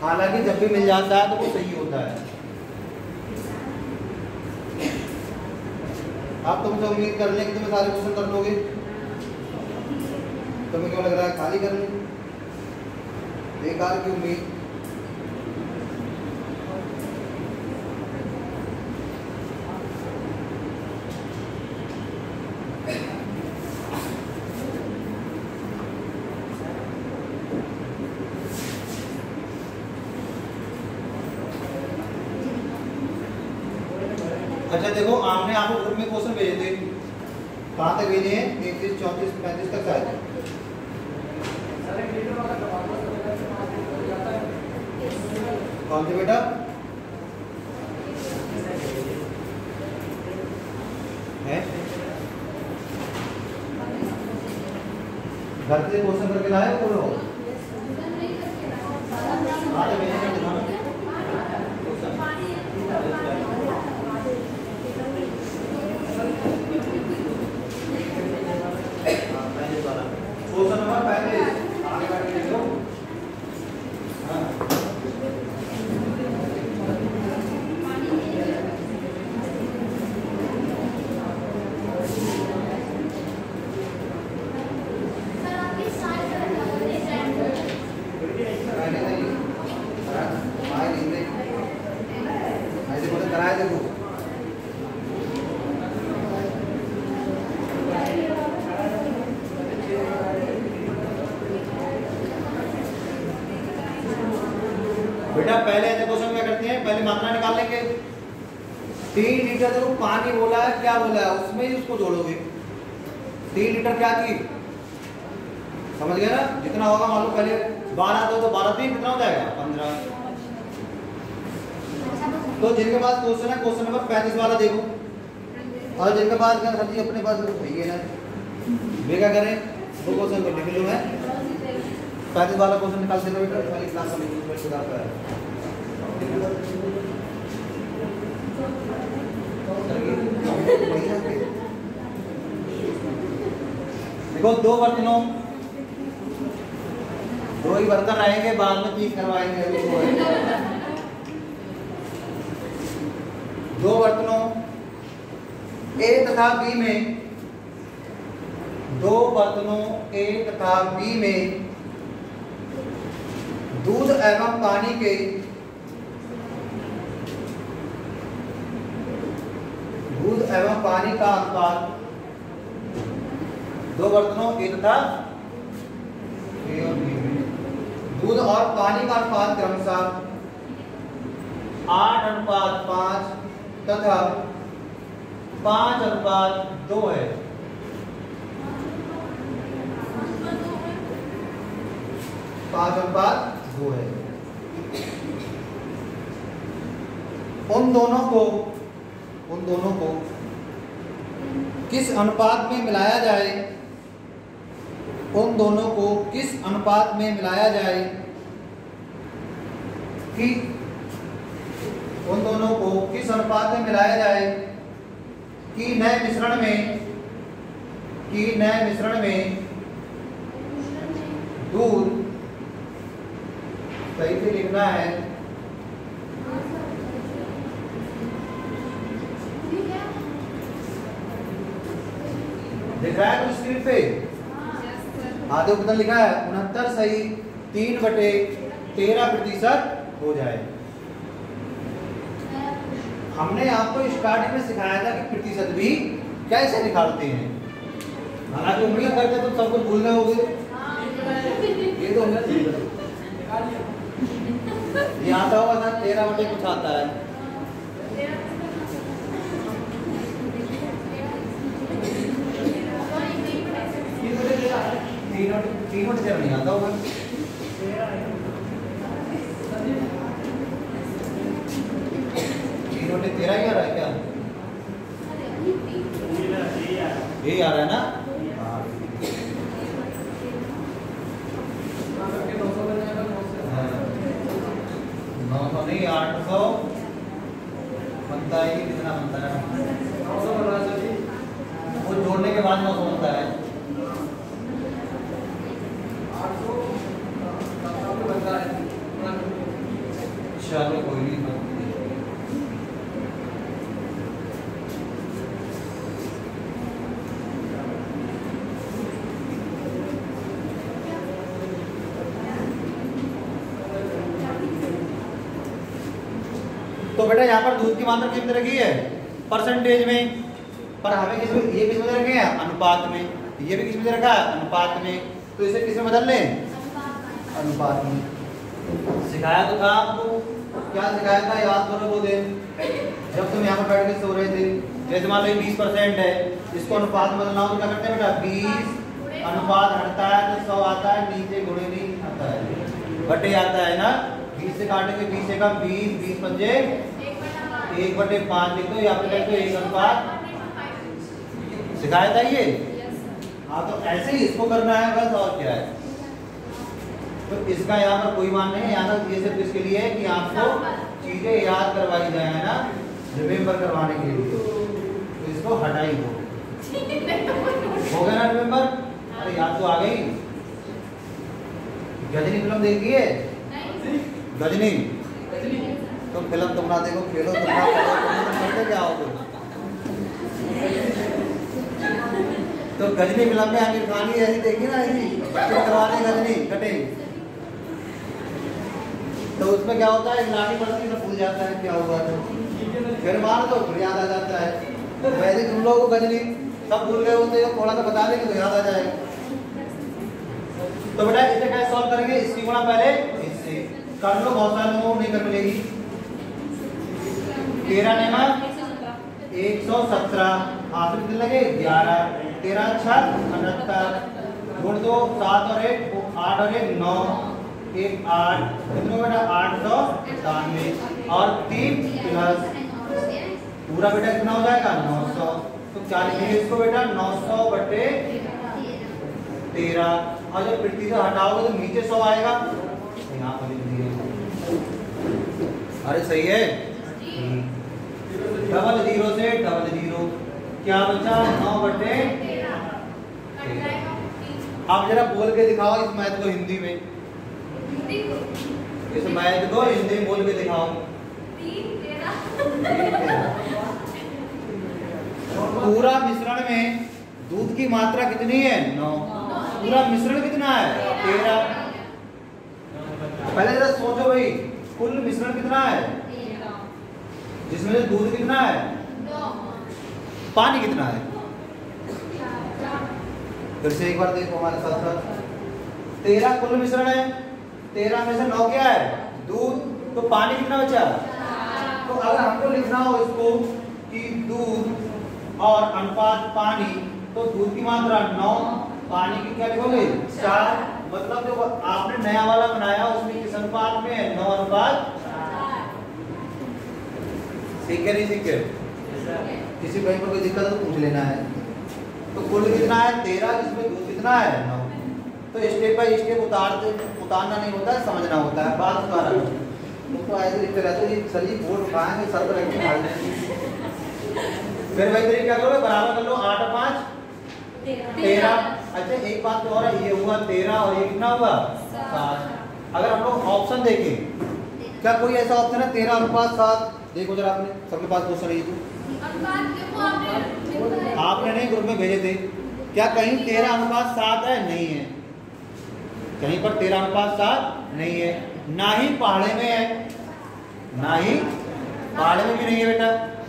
हालांकि जब भी मिल जाता है तो वो सही होता है। आप तुमसे उम्मीद कर लें कि तुम्हें सारे क्वेश्चन कर लोगे। तुम्हें क्यों लग रहा है खाली कर लें? बेकार की उम्मीद। अच्छा देखो आपने आपको ग्रुप में क्वेश्चन भेजे थे, कहाँ तक भेजे हैं? 31, 34, 35 तक शायद। कौन से बेटा है? घर से क्वेश्चन करके लाए हो बोलो। क्वेश्चन नंबर 35 आगे बढ़ के देखो। बेटा पहले ऐसे क्वेश्चन क्या करते हैं, पहले मात्रा निकाल लेंगे। 3 लीटर देखो पानी बोला है, क्या बोला है, उसमें ही उसको जोड़ोगे। 3 लीटर क्या चीज, समझ गए ना, जितना होगा मान लो पहले 12 दो तो 12 3 कितना हो जाएगा 15। तो जिनके पास क्वेश्चन है क्वेश्चन नंबर 35 वाला देखो, और जिनके पास क्या सर जी अपने पास तो सही है ना, वे क्या करें दो क्वेश्चन को लिख लो है। 35 वाला क्वेश्चन निकाल देना बेटा, पहली क्लास का में सुधार का है। देखो 2 बर्तनों, 2 ही बर्तन रहेंगे, बाद में 3 करवाएंगे। अभी 2 बर्तनों ए तथा बी में, 2 बर्तनों ए तथा बी में दूध एवं पानी के का अनुपात, 2 बर्तनों ए तथा ए और बी में दूध और पानी का अनुपात क्रमशः 8:5 तथा 5:2 है। 5:2 है। उन दोनों को किस अनुपात में मिलाया जाए, उन दोनों को किस अनुपात में मिलाया जाए कि उन दोनों को किस अनुपात में मिलाया जाए कि नए मिश्रण में दूध, सही से लिखना है, लिख रहा है तो स्क्रीन पे आधे उत्तर लिखा है 69 सही 3/13% हो जाए। हमने आपको स्टार्टिंग में सिखाया था कि प्रतिशत भी कैसे निकालते हैं, हालांकि उम्मीद करते तुम सब कुछ भूल गए होगे। ये तो ये आता होगा ना 13 कुछ आता है। तीन नहीं आता होगा, 3/13 ही आ रहा है क्या, यही आ रहा है ना। 900 नहीं 800 बनता है, कितना बनता है 900 बन रहा है, वो जोड़ने के बाद 900 बनता है। चलो कोई नहीं, तो बेटा यहाँ पर दूध की मात्रा किस तरह की है परसेंटेज में, पर हमें किस में, ये किस में रखे हैं अनुपात में, ये भी किस में रखा है अनुपात में, तो इसे किस में बदल लें अनुपात में। सिखाया तो था आपको, क्या सिखाया था याद करो वो दिन जब तुम यहाँ पर बैठ के सो रहे थे। जैसे मान लो 20% है, इसको अनुपात में बदलना हो तो क्या करते हैं बेटा, 20 अनुपात हटता है तो 100 आता है, नीचे गुणे नहीं आता है, बटे आता है ना। 20 से काटेंगे 20 से कम 20, 20 पंजे 1/5 लिख दो, या फिर लिख दो 1 अनुपात, सिखाया था ये। हाँ तो ऐसे ही इसको करना है बस, और क्या है। तो इसका यहाँ पर कोई मान नहीं है, यहाँ तक ये सिर्फ इसके लिए है कि आपको चीजें याद करवाई जाए, है ना, रिमेम्बर करवाने के लिए। तो इसको हटाई दो, हो गया ना रिमेम्बर। अरे याद तो आ गई। गजनी फिल्म देखी है, गजनी, तुम फिल्म तुम ना देखो, खेलो तुम ना खेलो, तुम करते क्या आओगे। तो गजनी फिल्म में आमिर खान ही ऐसी देखी ना, ऐसी बच्चे करवाने गजनी कटिंग, तो उसमें क्या होता है, लाठी पड़ती तो भूल जाता है क्या हुआ था, फिर मार दो फिर याद आ जाता है। तो वैसे तुम लोगों को गजनी सब भूल गए होते हो, थोड़ा सा बता देंगे तो याद आ जाएगा। तो बेटा इसे कैसे सॉल्व करेंगे, इसकी गुणा पहले इससे, कर लो, बहुत सारे लोगों को नहीं कर मिलेगी। 13 ने 117, आखिरी कितने लगे 11, 13 6 69, गुण 2 7 और 1 8 और 1 9, 1 8 कितने बेटा 892 और 3 प्लस पूरा बेटा कितना हो जाएगा 900। तो क्या लिखेंगे इसको बेटा 900/13 और जब पृथ्वी से हटाओगे तो नीचे 100 आएगा, यहाँ पर लिख दिए। अरे सही है। डबल जीरो से डबल जीरो क्या बचा 9/13। आप जरा बोल के दिखाओ इस मैथ को हिंदी में, इस मैथ को हिंदी में बोल के दिखाओ। पूरा मिश्रण में दूध की मात्रा कितनी है 9, पूरा मिश्रण कितना है 13। पहले जरा सोचो भाई कुल मिश्रण कितना है, जिसमें दूध कितना है 9, पानी कितना है। फिर से एक बार देखो हमारे साथ साथ 13 कुल मिश्रण है, 13 में से 9 क्या है दूध, तो पानी कितना बचा। तो अगर हमको लिखना हो इसको कि दूध और अनुपात पानी, तो दूध की मात्रा 9, पानी की क्या लिखोगे 4। मतलब जो आपने नया वाला बनाया उसमें किस अनुपात में है 9:4। ठीक है नहीं ठीक है, किसी कहीं पर कोई दिक्कत हो तो पूछ लेना है। तो कुल कितना है 13, जिसमें दूध कितना है 9। तो स्टेप बाय स्टेप उतारना नहीं होता है, समझना होता है। बात द्वारा तो ऐसे लिखते रहते हैं सर जी बोर्ड उठाएंगे सर पर रख के डाल देंगे। फिर वही तरीके क्या करोगे बराबर कर लो 8 और 5 13। अच्छा एक बात तो और है, ये हुआ 13 और ये कितना हुआ 7। अगर हम लोग ऑप्शन देखें, क्या कोई ऐसा ऑप्शन है 13:7? देखो जरा आपने सबके पास क्वेश्चन है तो आपने नहीं ग्रुप में भेजे थे, क्या कहीं 13:7 है? नहीं है, कहीं पर 13:7 नहीं है, ना ही पहाड़े में है, ना ही पहाड़े में भी नहीं है बेटा।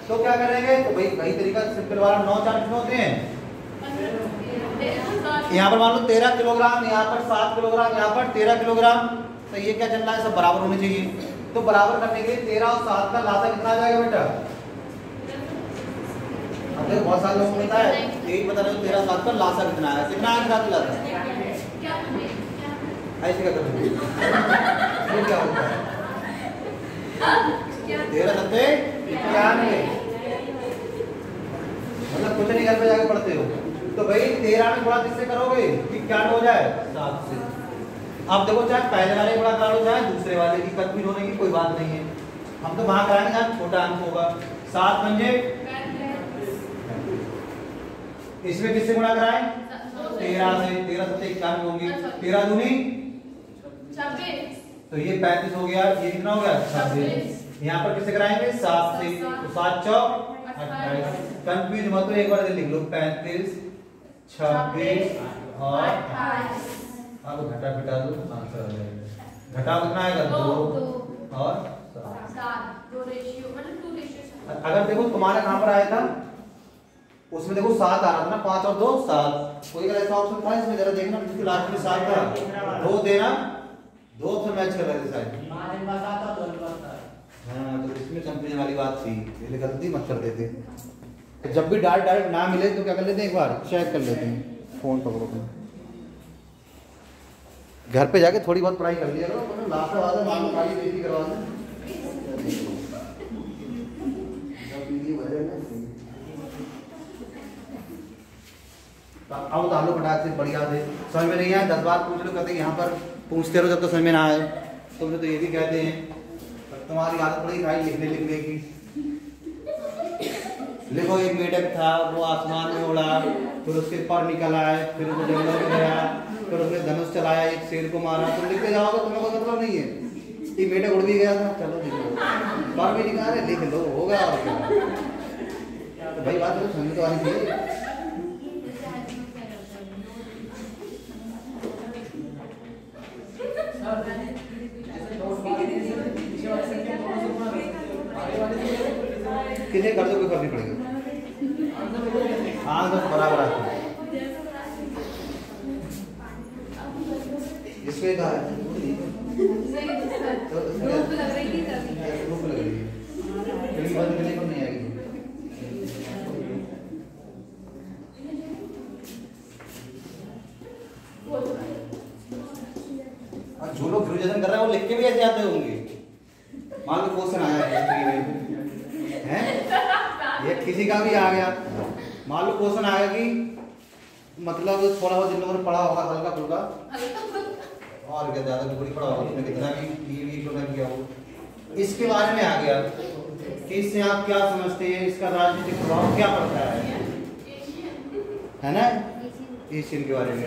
तो क्या करेंगे, तो भाई वही तरीका सिंपल वाला 9 4 कितने होते हैं। यहाँ पर मान लो 13 किलोग्राम, यहाँ पर 7 किलोग्राम, यहाँ पर 13 किलोग्राम। तो ये क्या चल रहा है, सब बराबर होने चाहिए। तो बराबर करने के लिए 13 और 7 का लासा कितना आ जाएगा बेटा। अब देखो बहुत सारे लोगों को पता है, यही बता रहे हो 13 और 7 का लासा कितना है, कितना है लासा ऐसे क्या करोगे, क्या होता है 13 7 91, मतलब कुछ नहीं घर पे जाके पढ़ते हो। तो भाई 13 में थोड़ा किससे करोगे कि क्या हो जाए 7 से। अब देखो चाहे पहले वाले बड़ा करो चाहे दूसरे वाले की, कंफ्यूज होने की कोई बात नहीं है। हम तो वहां कराएंगे जहाँ छोटा अंक होगा। 7 पंजे, इसमें किससे गुणा कराएं 13 से, 13 7 91 होंगे, 13 दूनी 26, तो ये 35 हो गया, ये कितना हो गया 26। यहाँ पर किससे कराएंगे 7 से, तो 7 चौक 28। कंफ्यूज मत हो, एक बार लिख लो 35 26 और 28। अब घटा घटा दो आंसर आ जाएगा। घटाओ कितना आएगा 2 और 7 2 रेशियो मतलब 2 रेशियो। अगर देखो तुम्हारा कहां पर आया था, उसमें देखो 7 आ रहा था ना, 5 और 2 7। कोई अगर ऐसा ऑप्शन था इसमें जरा देखना, जिसके लास्ट में 7 था 2 देना, 2 ऑप्शन मैच कर रहे थे शायद। हाँ तो इसमें कंफ्यूजन वाली बात थी, इसलिए गलती मत कर देते। जब भी डायरेक्ट ना मिले तो क्या कर लेते हैं, एक बार चेक कर लेते हैं। फोन पकड़ो अपना, घर पे जाके थोड़ी बहुत पढ़ाई कर लिया करो, तो लास्ट वाला मालूम खाली बेटी करवा दो। अब उतार लो फटाक से, बढ़िया से। समझ में नहीं आया 10 बार पूछ लो, कहते यहाँ पर पूछते रहो जब तक समझ में ना आए। तुमने तो ये भी कहते हैं तुम्हारी आदत पड़ी खाई लिखने लिखने की। लिखो एक मेढक था, वो आसमान में उड़ा, फिर उसके पर निकल आए, फिर वो जंगल में गया, फिर उसने धनुष चलाया, एक शेर को मारा। तुम लिखते जाओगे, तुम्हें कोई मतलब नहीं है। ये मेढक उड़ भी गया था, चलो लिख लो, पर भी निकाले लिख लो, होगा और क्या। तो भाई बात तो समझ तो आनी चाहिए। किसे कर दो कोई फर्क नहीं पड़ेगा, हाँ तो बराबर आता है। इसमें कहा है धूप लग रही थी तभी। धूप लग रही है, खिड़की बंद करने को नहीं आएगी। और जो लोग ग्रेजुएशन कर रहे हैं वो लिख के भी ऐसे आते होंगे। मान लो क्वेश्चन आया हिस्ट्री में, हैं? ये किसी का भी आ गया, मान लो क्वेश्चन आया कि मतलब थोड़ा बहुत जिन लोगों ने पढ़ा होगा हल्का फुल्का, और क्या ज्यादा टुकड़ी पढ़ा होगा, उसने कितना भी तो नहीं किया हो, इसके बारे में आ गया कि इससे आप क्या समझते हैं, इसका राजनीतिक प्रभाव क्या पड़ता है ना, एशियन के बारे में।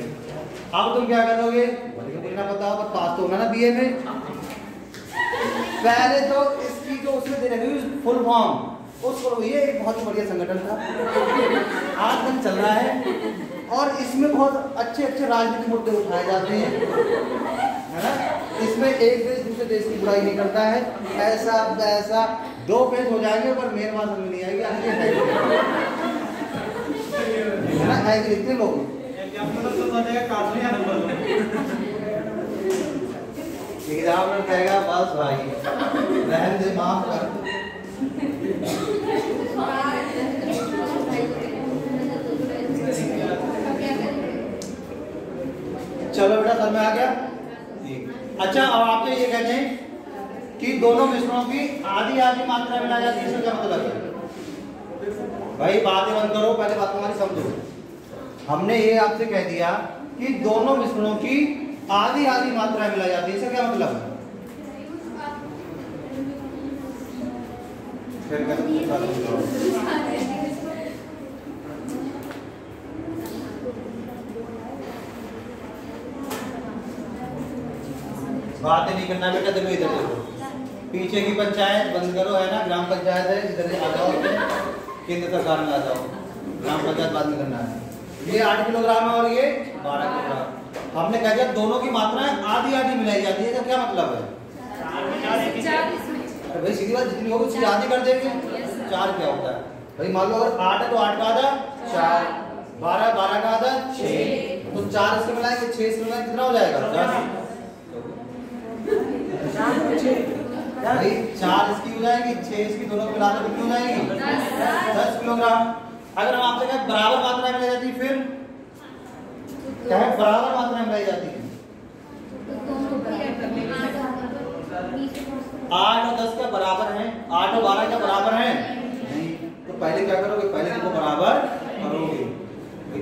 अब तुम क्या करोगे, कुछ ना पता हो, पास तो होना ना बीए में। पहले तो इसकी जो उसमें दे रही फुल फॉर्म, उसको ये एक बहुत ही बढ़िया संगठन था, आज तक चल रहा है, और इसमें बहुत अच्छे अच्छे राजनीतिक मुद्दे उठाए जाते हैं, है ना। इसमें एक देश दूसरे देश की बुराई नहीं करता है, ऐसा वैसा 2 पेज हो जाएंगे, पर मेन बात समझ नहीं आएगी, है ना, है कि इतने लोग एग्जाम में कहेगा बस भाई रहन दे, माफ कर। चलो बेटा समझ में आ गया। अच्छा अब आपसे ये कहते हैं कि दोनों मिश्रणों की आधी आधी मात्रा मिलाई जाती है, इसका क्या मतलब है? भाई बातें बंद करो, पहले बात हमारी समझो। हमने ये आपसे कह दिया कि दोनों मिश्रणों की आधी आधी मात्रा मिलाई जाती है, इसका क्या मतलब है? बातें नहीं करना बेटा, देखो इधर देखो, पीछे की पंचायत बंद करो, है ना, ग्राम पंचायत है, इधर आ जाओ, केंद्र सरकार में आ जाओ, ग्राम पंचायत बाद में करना है। ये 8 किलोग्राम है और ये 12 किलोग्राम। हमने कह दिया दोनों की मात्राएं आधी आधी मिलाई जाती है, इसका क्या मतलब है? अरे भाई सीधी बात, जितनी होगी उसकी आधी कर देंगे। 4 क्या होता है भाई, मान लो अगर 8 है तो 8 का आधा 4, 12 12 का आधा 6, तो 4 इसके मिलाएंगे, 6 इसके मिलाएंगे, कितना हो जाएगा? 10। भाई 4 इसकी हो जाएगी, 6 इसकी, दोनों मिला कर कितनी हो जाएगी? 10 किलोग्राम। अगर हम आपसे कहें बराबर मात्रा मिलाई जाती है, फिर क्या है, बराबर मात्रा मिलाई जाती है। 8 और 10 क्या बराबर हैं? 8 और 12 क्या बराबर हैं? नहीं। तो पहले क्या करोगे, पहले इनको बराबर करोगे,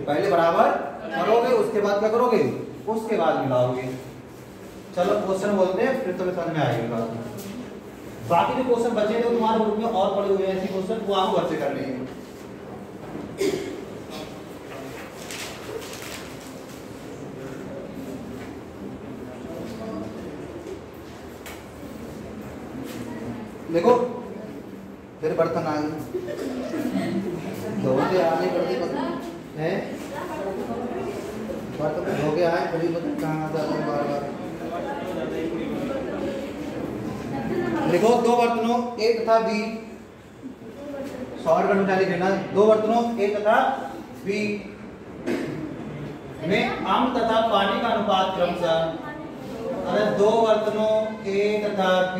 पहले बराबर करोगे, उसके बाद क्या करोगे, उसके बाद मिलाओगे। चलो क्वेश्चन बोलते हैं, फिर तुम्हें समझ में आएगी बात। बाकी जो क्वेश्चन बचे थे तुम्हारे ग्रुप में और पड़े हुए हैं ऐसे क्वेश्चन, वो आपको घर से करने हैं। देखो फिर बर्तन आ गए, धोते आने पड़ती है, बर्तन धो के आए, कभी बर्तन कहाँ आता है बार बार। देखो 2 बर्तनों A तथा B, शॉर्टकट में लिख लेना, 2 बर्तनों A तथा B में अम्ल तथा पानी का अनुपात क्रमशः, अरे 2 बर्तनों A तथा B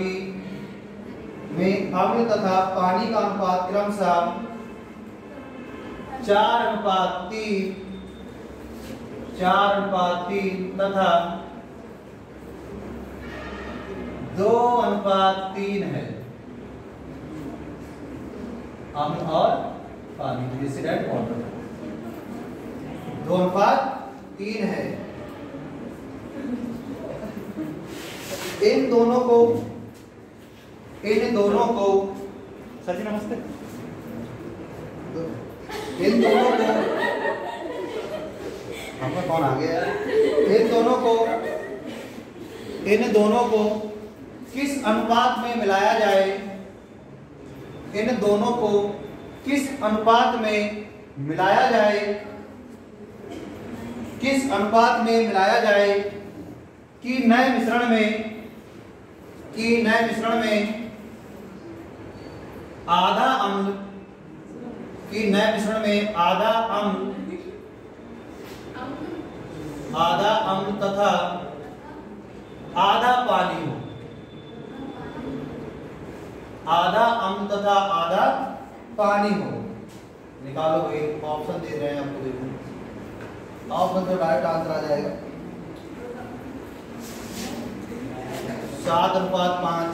में अम्ल तथा पानी का अनुपात क्रमशः 4:3 तथा 2:3 है। अम्ल और पानी, एसिड वाटर 2:3 है। इन दोनों को सर जी नमस्ते, इन दोनों को, हमें कौन आ गया, इन दोनों को किस अनुपात में मिलाया जाए, इन दोनों को किस अनुपात में मिलाया जाए, किस अनुपात में मिलाया जाए कि नए मिश्रण में आधा अम्ल, कि नए मिश्रण में आधा अम्ल तथा आधा पानी अम्ल तथा आधा पानी हो। निकालो भाई, ऑप्शन दे रहे हैं आपको, देखो ऑप्शन तो डायरेक्ट आंसर आ जाएगा। 7:5,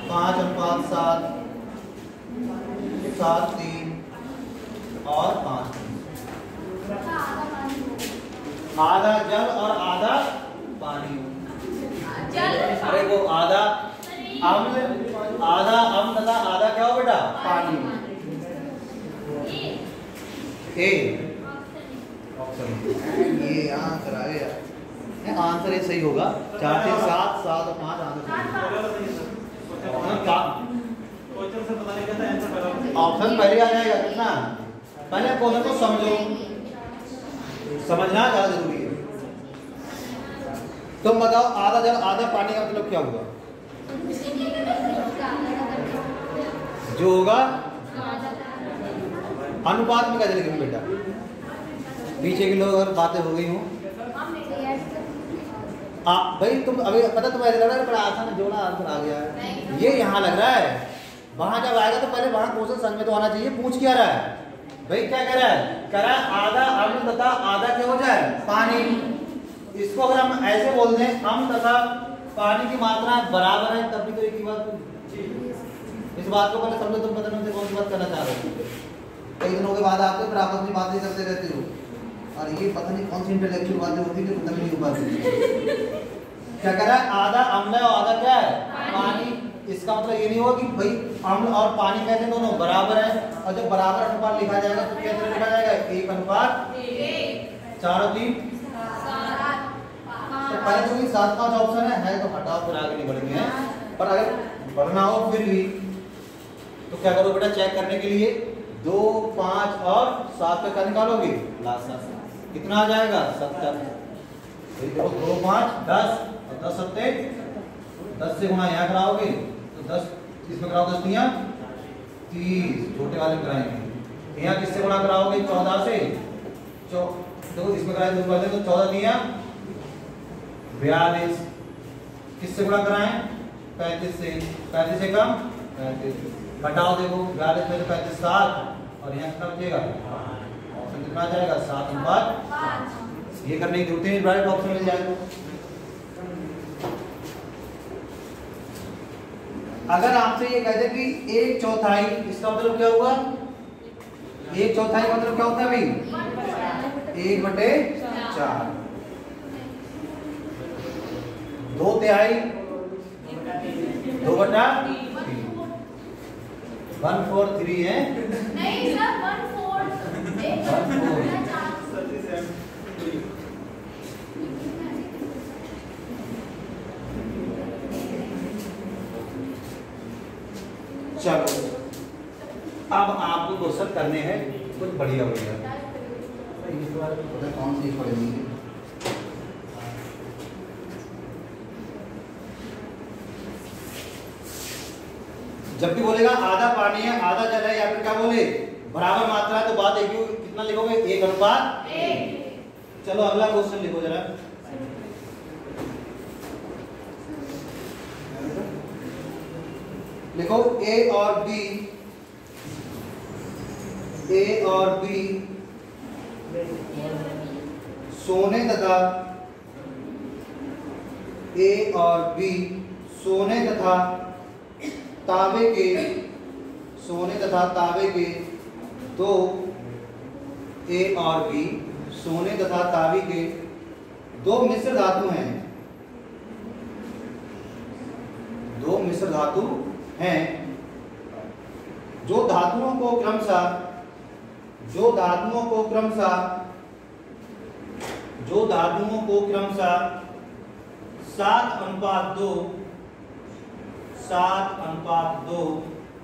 5:7, 7:3 और 5। आधा जल और आधा पानी हो। अरे वो आधा अम्ल तथा आधा क्या हो बेटा, पानी। ए ऑप्शन ये आंसर आएगा, आंसर ये सही होगा। 4 से 7, 7 और 5 आंसर ऑप्शन पहले आ जाएगा। कितना पहले क्वेश्चन को समझो, समझना ज्यादा जरूरी है। तुम बताओ आधा जल आधा पानी का मतलब क्या हुआ? जो होगा अनुपात में कैसे लिखेंगे बेटा? पीछे के लोग अगर बातें हो गई हो भाई, तुम अभी पता तुम्हें लग रहा है बड़ा आसान जोड़ा आंसर आ गया है, ये यहाँ लग रहा है। वहां जब आएगा तो पहले वहां क्वेश्चन समझ में तो आना चाहिए। पूछ क्या रहा है भाई, क्या कह रहा है? कह रहा है आधा अम्ल तथा आधा क्या हो जाए, पानी। इसको अगर हम ऐसे बोल दें अम्ल तथा पानी की मात्रा बराबर है, तब भी तो एक ही बात। इस बात को पहले समझो, तुम पता नहीं कौन सी बात करना चाह रहे हो। कई दिनों के बाद आते फिर आपस में बातें करते रहते हो, और ये पता नहीं कौन सी इंटेलेक्चुअल बातें होती है जो खत्म नहीं हो पाती। क्या कह रहा है? आधा अम्ल है और आधा क्या है, पानी। इसका मतलब ये नहीं होगा कि भाई अम्ल और पानी कैसे दोनों बराबर है, और जब बराबर अनुपात लिखा जाएगा तो कैसे लिखा जाएगा? 1:4 और 3। तो पहले तो 7-5 ऑप्शन है तो हटाओ, फिर आगे नहीं बढ़ेंगे। पर अगर बढ़ना हो फिर भी तो क्या करो बेटा, चेक करने के लिए 2, 5 और 7 पे क्या निकालोगे? लास्ट कितना आ जाएगा? 70। देखो 2, 5, 10 और 10 सत्ते 10 से गुणा यहाँ कराओगे तो 10 इसमें कराओ, 10 तियां 30, छोटे वाले में कराएंगे। यहाँ किससे गुणा कराओगे? 14 से। देखो इसमें कराए तो 14 तियां 42। किससे गुणा कराएं? 35 से। 35 से कम 35 घटाओ, देखो 42 में से 35 7 और यहाँ कितना बचेगा? ऑप्शन कितना आ जाएगा? 7:5। ये करने की जरूरत नहीं, डायरेक्ट ऑप्शन मिल जाएगा। अगर आपसे ये कहते कि 1/4, इसका मतलब क्या हुआ? 1/4 मतलब क्या होता है भाई? 1/4। 2/3 2/3 1/4 है नहीं सर, 1/4 चलो अब आपको क्वेश्चन करने हैं कुछ बढ़िया बढ़िया। कौन सी पढ़ेंगे? जब भी बोलेगा आधा पानी है आधा जल है, या फिर क्या बोले बराबर मात्रा है, तो बात एक ही, कितना लिखोगे? 1:1। चलो अगला क्वेश्चन लिखो जरा। लिखो ए और बी सोने तथा ए और बी सोने तथा तांबे के दो ए और बी सोने तथा तांबे के दो मिश्र धातु हैं। दो मिश्र धातु हैं जो धातुओं को क्रमशः 7:2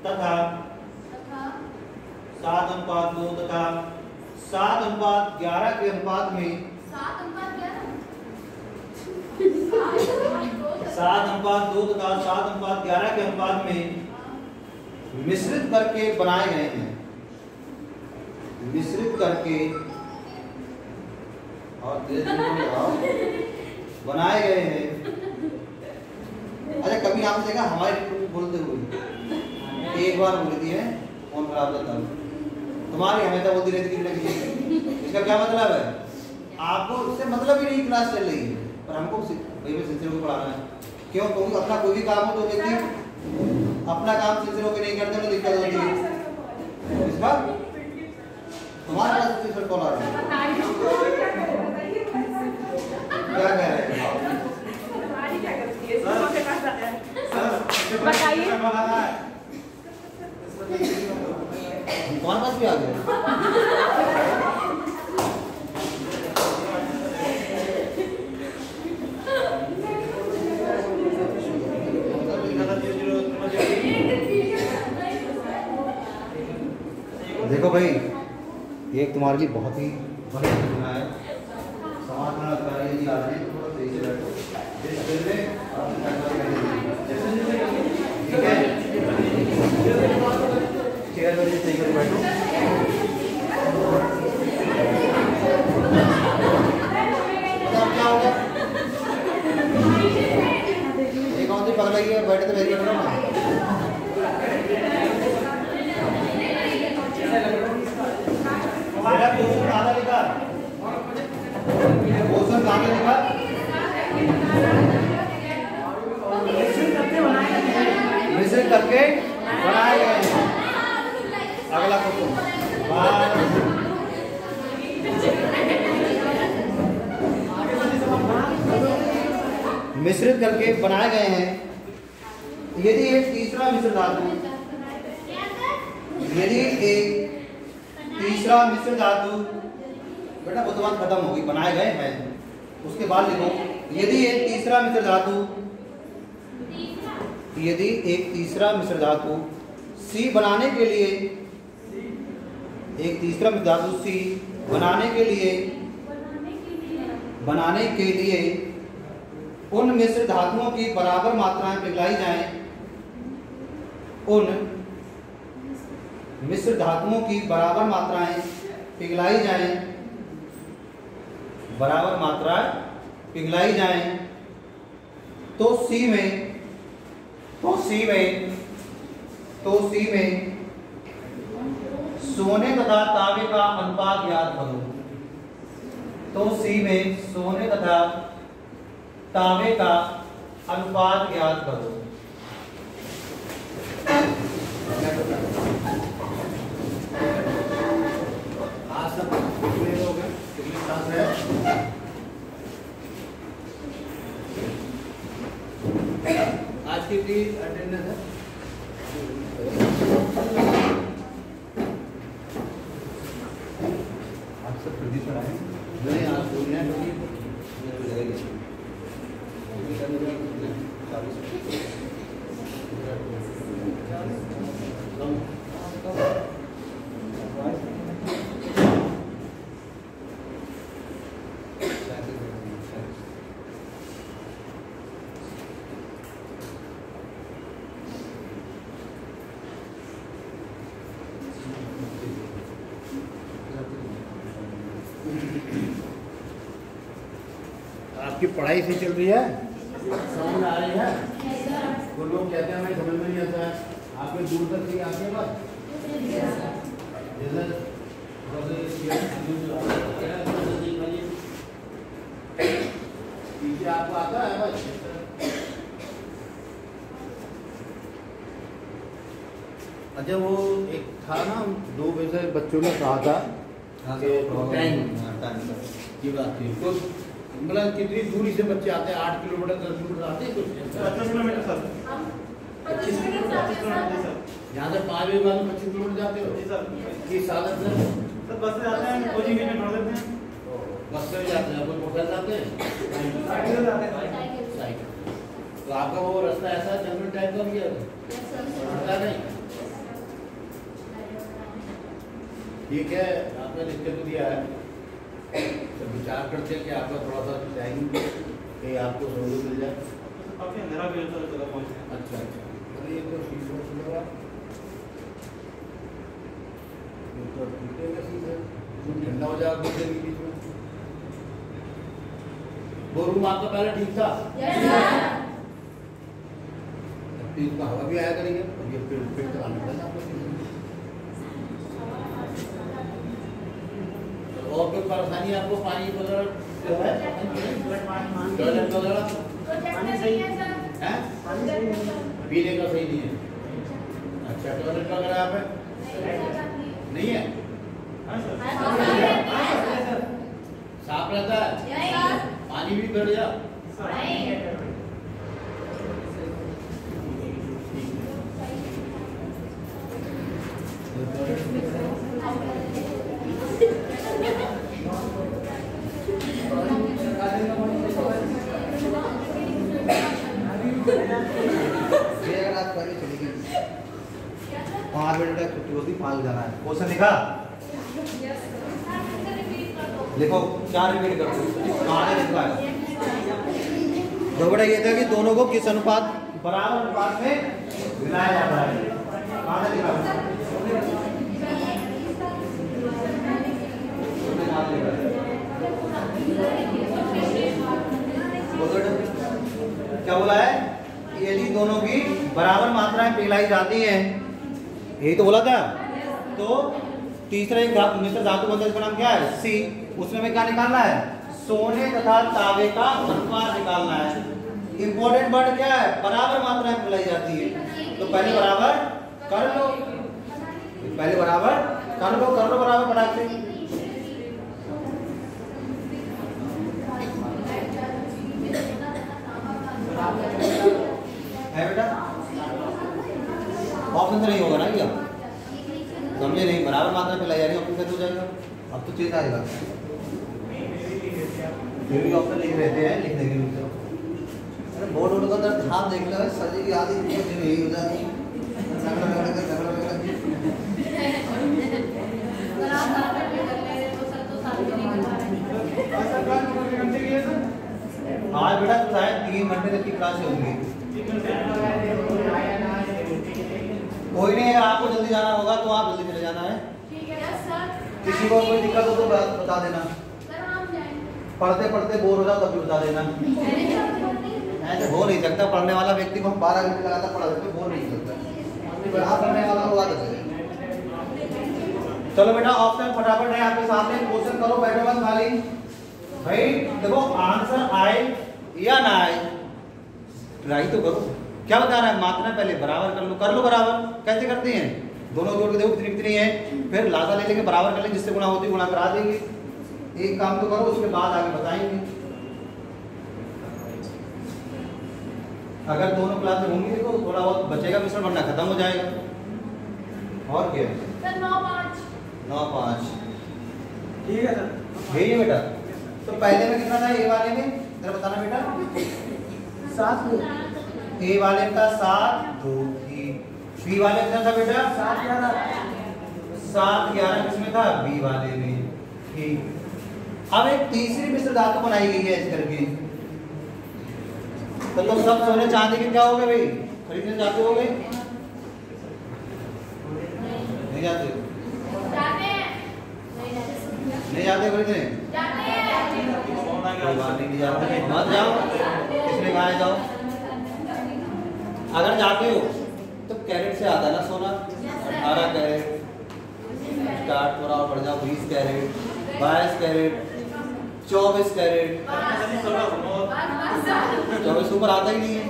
तथा 7:11 के अनुपात में 7:2 तथा 7:11 के अनुपात में मिश्रित करके बनाए गए हैं। मिश्रित करके और बनाए गए हैं। अच्छा कभी आपने देखा हमारे बोलते हुए एक बार बोल दी है फोन खराब रहता है तुम्हारी हमेशा बोलती रहती है। इसका क्या मतलब है? आपको उससे मतलब ही नहीं क्लास चल रही है, पर हमको वही में सिलसिले को पढ़ाना है। क्यों? क्योंकि अपना कोई भी काम हो तो व्यक्ति अपना काम सिलसिले होकर नहीं करते तो दिक्कत होती है। इस बार तुम्हारे पास सिलसिले कॉल आ रहा है, क्या कह रहे हैं? बताइए। तुम्हारे पास भी आ गया? देखो भाई, ये तुम्हारे लिए बहुत ही बढ़िया योजना है। समाधान कार्य यदि आ रहे हैं तो थोड़ा सही से बैठो। इस दिन में ठीक है, चेयर पर सही कर बैठो। क्या हो गया? ये कौन सी पगला है? बैठे तो बैठ रहो ना। क्वेश्चन कहाँ लिखा? क्वेश्चन कहाँ लिखा? मिश्रित करके बनाए गए हैं। अगला क्वेश्चन मिश्रित करके बनाए गए हैं। यदि एक तीसरा मिश्र धातु बेटा बुद्धवान खत्म होगी, बनाए गए हैं। उसके बाद लिखो यदि एक तीसरा मिश्र धातु C बनाने के लिए बनाने के लिए उन मिश्र धातुओं की बराबर मात्राएं पिघलाई जाएं। उन मिश्र धातुओं की बराबर मात्राएं पिघलाई जाएं तो C में सोने तथा तांबे का अनुपात ज्ञात करो। तो C में सोने तथा तांबे का अनुपात ज्ञात करो। आज सब क्लियर हो गए? कितनी क्लास है? आज की अटेंडेंस है? आप सब प्रदीप पर आए? नहीं, आज बोलना है आपकी पढ़ाई सही चल रही है? समझ में आ रही है? वो लोग कहते हैं हमें समझ में नहीं आता है, आपके दूर तक नहीं आती है बात? पीछे आपको आता है बस? अच्छा, वो एक था ना, 2 बजे बच्चों ने कहा था की बात थी, तो मतलब कितनी दूरी से बच्चे आते हैं? 8 किलोमीटर 10 किलोमीटर आते हैं? कुछ 25 किलोमीटर सर। 25 kilometre sir. यहाँ से 5 बजे बाद 25 किलोमीटर जाते हो? जी सर। किस साधन से? सर बस से जाते हैं, कोचिंग में छोड़ देते हैं। बस से जाते हैं, कोई मोटर जाते हैं? साइकिल से जाते हैं। साइकिल। तो आपका वो रास्ता ऐसा जंगल टाइप का भी है? पता नहीं। ठीक है, आपने लिख के तो दिया है, तो विचार करते हैं कि आपका थोड़ा सा टाइम कि आपको सहूलियत मिल जाए। काफ़ी अंधेरा भी होता है जगह पहुँचने। अच्छा, अरे ये तो शीशा खुल रहा है, तो टूटेगा शीशा, ठंडा हो जाएगा कुछ देर के बीच में। वो रूम आपका पहले ठीक था? इसका हवा भी आया करेंगे और ये फिर कराने पड़ेगा आपको। और कोई परेशानी आपको पानी वगैरह जो है टॉयलेट वगैरह हैं पीने का सही नहीं है। अच्छा टॉयलेट वगैरह आप नहीं है साफ रहता है पानी भी बढ़िया पाँच मिनट तक छुट्टी होती, 5 जाना है। क्वेश्चन लिखा लिखो, 4 रिपीट करो। कहाँ लिखा है? जो बड़ा ये था कि दोनों को किस अनुपात बराबर अनुपात में मिलाया जाता है। कहाँ लिखा है? क्या बोला है? यदि दोनों की बराबर मात्राएं पिघलाई जाती हैं, यही तो बोला था। तो तीसरा एक मिश्र धातु बनता है, इसका नाम क्या है? सी। उसमें हमें क्या निकालना है? सोने तथा तांबे का अनुपात निकालना है। इंपॉर्टेंट वर्ड क्या है? बराबर मात्राएं पिघलाई जाती है। तो पहले बराबर कर लो, पहले बराबर कर लो बराबर बढ़ा के। है बेटा? ऑप्शन तो नहीं होगा ना क्या? समझे नहीं? बराबर मात्रा पे लाई जा रही है, ऑप्शन कैसे हो जाएगा? अब तो चेत आएगा। फिर भी ऑप्शन लिख रहते हैं, लिख देंगे। अरे बोर्ड वोर्ड का दर्द हाथ देख लो, सर्दी की आदत यही हो जाती है। आज बेटा शायद 3 घंटे तक की क्लास होगी। कोई नहीं, आपको जल्दी जाना होगा तो आप जल्दी चले जाना है। किसी को कोई दिक्कत हो तो बता देना। पढ़ते पढ़ते बोर हो जाओ तब भी बता देना। ऐसे हो नहीं सकता, पढ़ने वाला व्यक्ति को 12 घंटे लगातार पढ़ा देते बोर नहीं सकता। आप पढ़ने वाला होगा तो चलो बेटा, ऑप्शन फटाफट है आपके सामने, क्वेश्चन करो, बैठो बस खाली। भाई देखो आंसर आए या ना आए, ट्राई तो करो। क्या बता रहा है? मात्रा पहले बराबर कर लो बराबर। कैसे करते हैं? दोनों जोड़ के देखो कितनी कितनी है, फिर लासा ले लेंगे, बराबर कर लेंगे, जिससे गुणा होती गुणा करा देंगे। एक काम तो करो, उसके बाद आगे बताएंगे। अगर दोनों क्लास में होंगी देखो थोड़ा बहुत बचेगा, मिश्रण बनना खत्म हो जाएगा। और क्या? 9-5 ठीक है सर, यही है बेटा। तो पहले में कितना था? ए वाले में जरा बताना बेटा। 7 ए वाले का 7 2 3। बी वाले कितना था बेटा? 7-11 किसमें था? बी वाले में। ठीक, अब एक तीसरी मिश्र धातु बनाई गई है इस करके। तो तुम सब सोने चांदी के क्या हो गए भाई? खरीदने जाते हो गए? नहीं जाते? नहीं जाते खरीदने? नहीं जाते, मत जाओ, इसमें कहा जाओ। अगर जाते हो तो कैरेट से आता है ना सोना, 18 कैरेट स्टार्ट थोड़ा और बढ़ जाओ, 20 कैरेट 22 कैरेट 24 कैरेट 24 ऊपर आता ही नहीं है।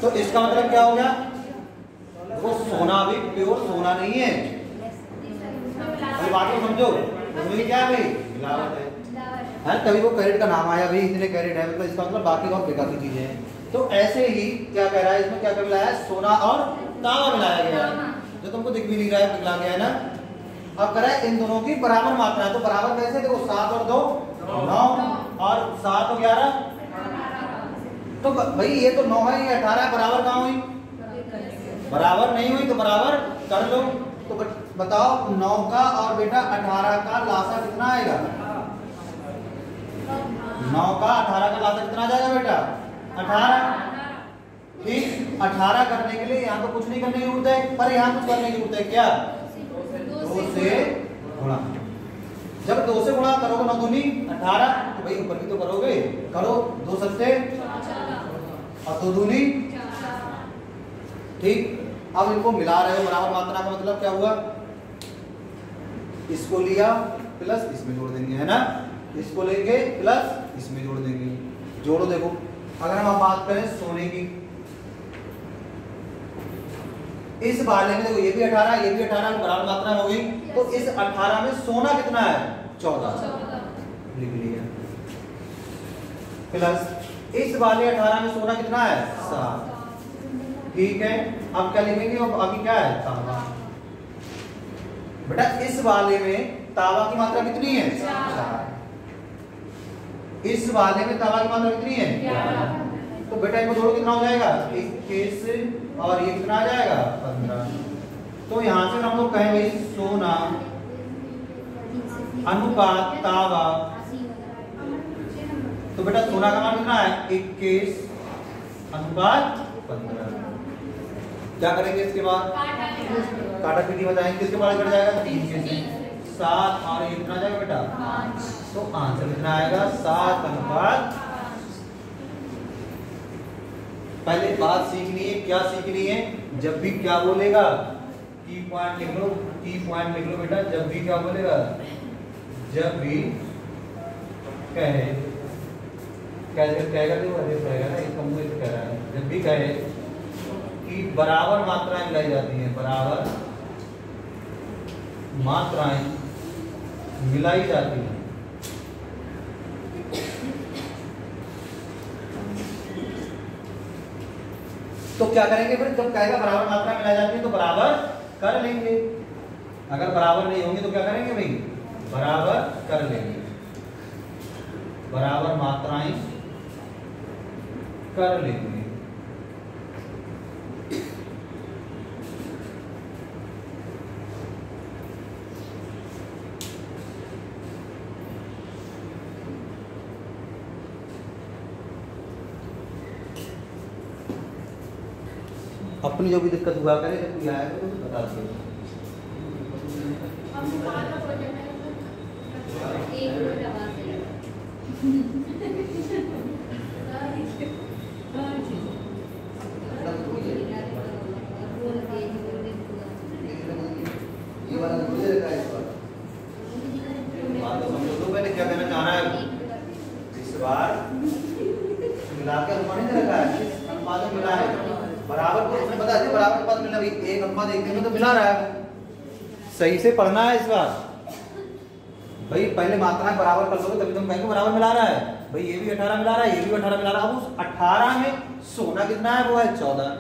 तो इसका मतलब क्या हो गया? वो सोना भी प्योर सोना नहीं है। बात को समझो, उसमें क्या है भाई? मिलावट है। तभी वो कैरेट का नाम आया भाई, इतने कैरेट है, मतलब इसका मतलब बाकी और बेकार की चीजें हैं। तो ऐसे ही क्या कह रहा है? इसमें क्या क्या मिलाया है? सोना और तांबा मिलाया गया है, जो तुमको दिख भी नहीं रहा है, पिघला गया है ना। अब कह रहा है इन दोनों की बराबर मात्रा है। तो बराबर कैसे? देखो 7 और 2 9 और 7 और 11। तो भाई ये तो 9 है, ये 18 है, बराबर कहाँ हुई? बराबर नहीं हुई, तो बराबर कर लो। तो बताओ 9 का और बेटा 18 का लासा कितना आएगा? 9 का 18 का लासा कितना आ जाएगा बेटा? 18। ठीक, 18 करने के लिए यहाँ तो कुछ नहीं करने की जरूरत है, पर यहाँ कुछ करने की जरूरत है। क्या? 2 से गुणा। जब 2 से गुणा करोगे 9 दूनी 18, तो भाई ऊपर भी तो करोगे, करो 2 सत्ते और 2 दूनी ठीक। अब इनको मिला रहे हो बराबर मात्रा का मतलब क्या हुआ, इसको लिया प्लस इसमें जोड़ देंगे, है ना, इसको लेंगे प्लस इसमें जोड़ देंगे। जोड़ो देखो, अगर हम बात करें सोने की, इस वाले में देखो ये भी 18 ये भी 18 बराबर मात्रा हो गई, तो इस 18 में सोना कितना है 14 लिख लिया, प्लस इस वाले 18 में सोना कितना है 7। ठीक है, अब क्या लिखेंगे, अब अभी क्या है तांबा। बेटा इस वाले में तांबा की मात्रा कितनी है 4, इस वाले में तांबा की मात्रा कितनी है 11। तो बेटा इनको जोड़ो कितना हो जाएगा 21 और ये कितना आ जाएगा 15। तो यहाँ से हम लोग कहें भाई सोना अनुपात तांबा, तो बेटा सोना का मान कितना है 21 अनुपात 15। क्या करेंगे इसके बाद काटा पीटी बताएंगे, किसके बाद कट जाएगा 3 से 7 और ये कितना जाएगा बेटा 5। तो आंसर कितना आएगा 7 अनुपात। पहले बात सीखनी है, क्या सीखनी है, जब भी क्या बोलेगा की पॉइंट लिख लो, की पॉइंट लिख लो बेटा, जब भी क्या बोलेगा, जब भी कहे, कैसे कहेगा देखो अरे कहेगा ना, इसका मुंह से कह रहा है, जब भी कहे कि बराबर मात्राएं मिलाई जाती हैं, बराबर मात्राएं मिलाई जाती हैं, तो क्या करेंगे फिर, जब कहेगा बराबर मात्रा मिलाई जाती है तो बराबर कर लेंगे, अगर बराबर नहीं होंगे तो क्या करेंगे भाई बराबर कर लेंगे, बराबर मात्राएं कर लेंगे। अपनी जो भी दिक्कत हुआ करे जब कोई आएगा तो बता दो। ये वाला मुझे रखा है, इस बार बात तो समझो तो मैंने क्या कहना चाह रहा है, इस बार मिला के अनुमान नहीं रखा है, अनुपात में मिला है बराबर को, उसने बता दिया बराबर के पास मिलना भाई, एक अनुपात एक में तो मिला रहा है, सही से पढ़ना है इस बार भाई, पहले मात्राएं बराबर कर लोगे तभी तुम कहेंगे बराबर मिला रहा है भाई, ये भी 18 मिला रहा है, ये भी 18 मिला रहा है। अब उस 18 में सोना कितना है वो है 14,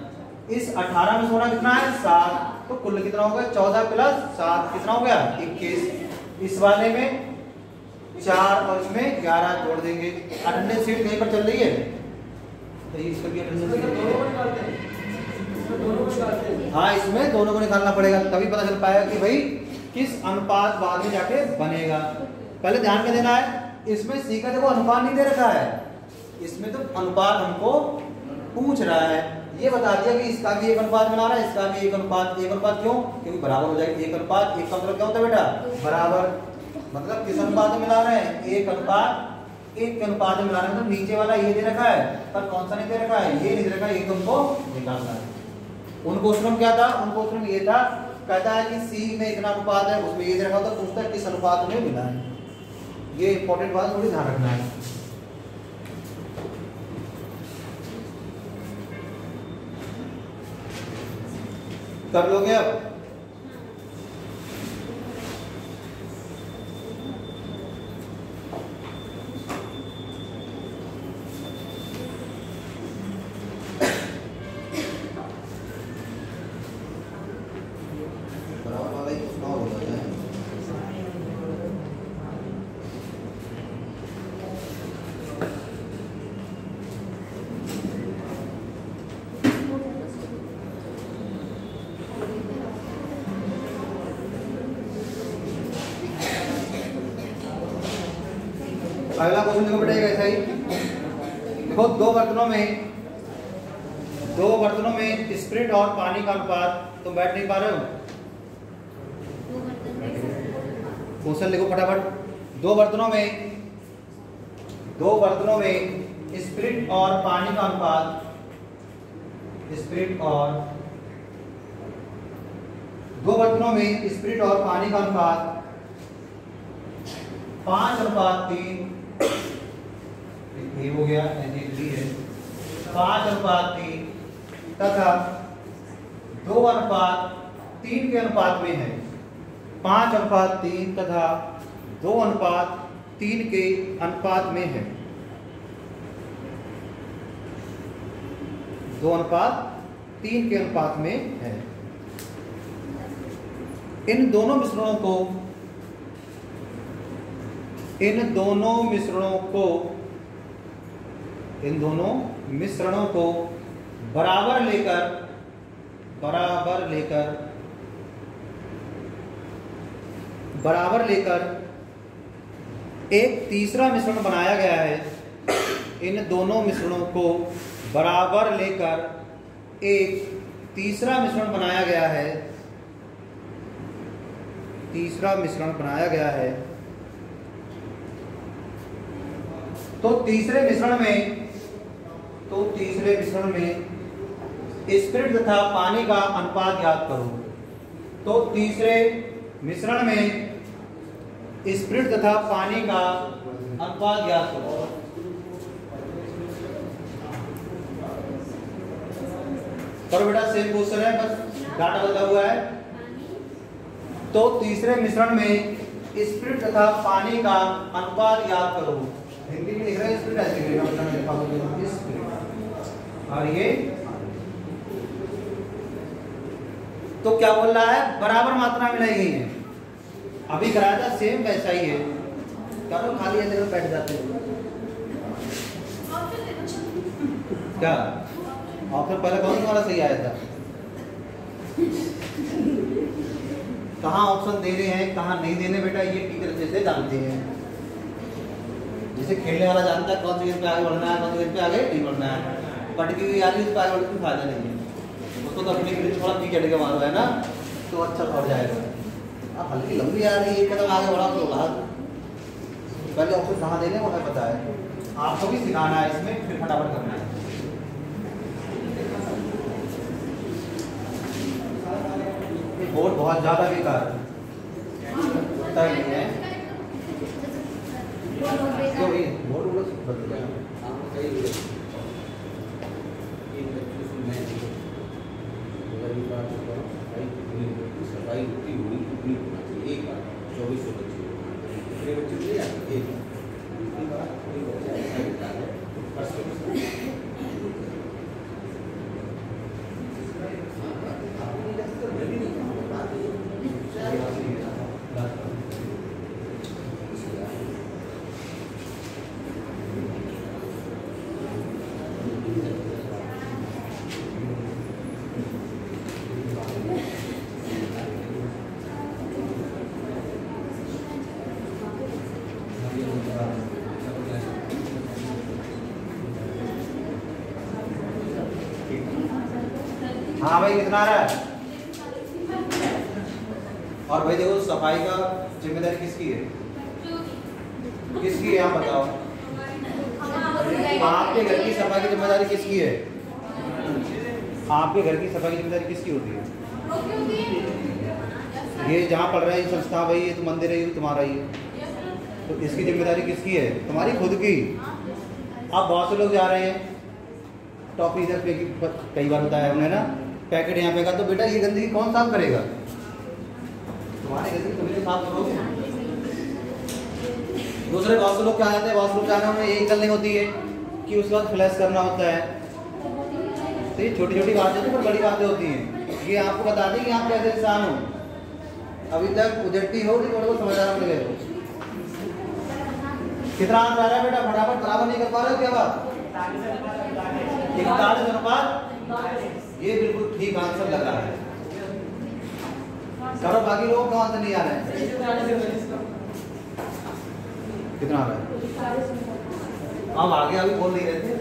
इस 18 में सोना कितना है 7, तो कुल कितना हो गया 14 प्लस 7 कितना हो गया 21। इस वाले में 4 और इसमें 11 जोड़ देंगे। अटेंडेंस शीट कहीं पर चल रही है तो इसका भी अटेंडेंस शीट, हाँ इसमें दोनों को निकालना पड़ेगा तभी पता चल पाएगा कि भाई किस अनुपात बाद में जाके बनेगा। पहले ध्यान में देना है, इसमें सी का देखो अनुपात नहीं दे रखा है, इसमें तो अनुपात हमको पूछ रहा है, ये बता दिया कि इसका भी एक अनुपात मिला रहा है, इसका भी एक अनुपात क्यों, क्योंकि बराबर हो जाएगा। एक अनुपात एक का मतलब क्या होता है बेटा बराबर, मतलब किस अनुपात में मिला रहे हैं एक अनुपात एक के अनुपात में मिला रहे हैं, मतलब नीचे वाला ये दे रखा है पर कौन सा नहीं दे रखा है, ये नहीं दे रखा है, ये तुमको निकालना है। उन क्वेश्चन में क्या था, उन क्वेश्चन में ये था, कहता है कि सी में इतना अनुपात है, उसमें ये दे रखा होता है, पूछता है किस अनुपात में मिला है। ये इंपॉर्टेंट बात थोड़ी ध्यान रखना है। कर लोगे अब? अगला क्वेश्चन देखो बेटा, ऐसा ही देखो, दो बर्तनों में स्प्रिट और पानी का अनुपात, तुम बैठ नहीं पा रहे हो, क्वेश्चन लिखो फटाफट। दो बर्तनों में स्प्रिट और पानी का अनुपात, स्प्रिट और दो बर्तनों में स्पिरिट और पानी का अनुपात 5:3, ये हो गया है 5:3 तथा 2:3 के अनुपात में है। 5:3 तथा 2:3 के अनुपात में है। 2:3 के अनुपात में है। इन दोनों मिश्रणों को बराबर लेकर एक तीसरा मिश्रण बनाया गया है। इन दोनों मिश्रणों को बराबर लेकर एक तीसरा मिश्रण बनाया गया है। तो तीसरे मिश्रण में स्पिरिट तथा पानी का अनुपात ज्ञात करो। तो तीसरे मिश्रण में स्पिरिट तथा पानी का अनुपात ज्ञात करो। करो बेटा, सेम क्वेश्चन है, बस डाटा बदला हुआ है। तो तीसरे मिश्रण में स्पिरिट तथा पानी का अनुपात ज्ञात करो। हिंदी में लिख रहे हैं स्पिरिट, ऐसे लिखेगा स्पिरिट, और ये तो क्या बोल रहा है, बराबर मात्रा में लाई गई है। अभी कराया था सेम वैसा ही है। करो खाली ऐसे में बैठ जाते हो क्या? ऑप्शन पहले कौन सा वाला सही आया था? कहाँ ऑप्शन देने हैं कहाँ नहीं देने बेटा, ये टीचर अच्छे से जानते हैं। जैसे खेलने वाला जानता है कौन सी गेम पे आगे बढ़ना है, कौन सी गेम पे आगे नहीं बढ़ना है। पटकी हुई आगे उस पर आगे बढ़ने का फायदा नहीं है। उसको तो अपने के लिए थोड़ा पीछे हट के मारो है ना, तो अच्छा पड़ जाएगा। अब हल्की लंबी आ रही है, एक कदम आगे बढ़ा तो बढ़ा। पहले ऑप्शन कहाँ देने वो हमें पता है, आपको भी सिखाना है इसमें, फिर फटाफट करना है। बोर्ड बहुत ज्यादा बेकार पता ही नहीं है क्यों, ये बोर्ड बदल गया। सफाई होती हुई कितनी होना चाहिए? एक बार 2400 बच्चे कितने बच्चे ले जाते? एक हाँ भाई कितना आ रहा है? और भाई देखो सफाई का जिम्मेदारी किसकी है? किसकी है आप बताओ? आपके घर की सफाई की जिम्मेदारी किसकी है? आपके घर की सफाई की जिम्मेदारी किसकी होती है? ये जहाँ पढ़ रहा है ये संस्था भाई, ये तो मंदिर है, ये तुम्हारा ही है, तो इसकी जिम्मेदारी किसकी है? तुम्हारी खुद की। अब बहुत से लोग जा रहे हैं, टॉपी इधर पे कई बार बताया हमने ना, पैकेट यहाँ पे का, तो बेटा ये गंदगी कौन साफ करेगा? तुम्हारे गंदगी तुम साफ करोगे। दूसरे बहुत से लोग क्या जाते हैं, वॉशरूम जाना में यही गलती होती है कि उसके बाद फ्लैश करना होता है। तो ये छोटी छोटी बातें तो बड़ी बातें होती हैं। ये आपको बता दें कि आप कैसे इंसान हो। अभी तक उजट्टी होगी थोड़ा बहुत समझदार मिले हो। कितना आंसर आ रहा है बेटा? फटाफट बराबर नहीं कर पा रहे हो क्या बात? 41 अनुपात, ये बिल्कुल ठीक आंसर लग रहा है। करो, बाकी लोगों का आंसर नहीं आ रहा है। कितना आ रहा है? हम आगे अभी बोल नहीं रहे थे।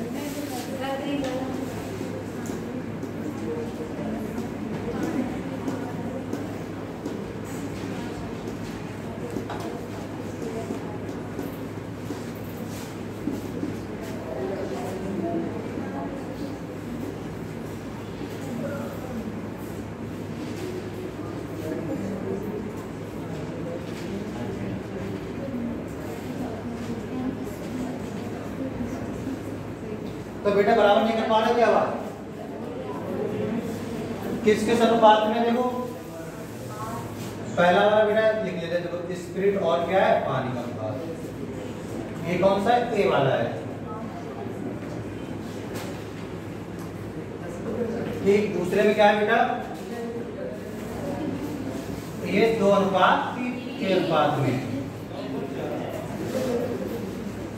तो बेटा बराबर नहीं कर पा रहे क्या बात? किस किस अनुपात में? देखो पहला वाला बेटा लिख लेते हैं, देखो स्पिरिट और क्या है, पानी का अनुपात। ये कौन सा है? ए वाला है। ठीक, दूसरे में क्या है बेटा? ये 2 अनुपात के अनुपात में।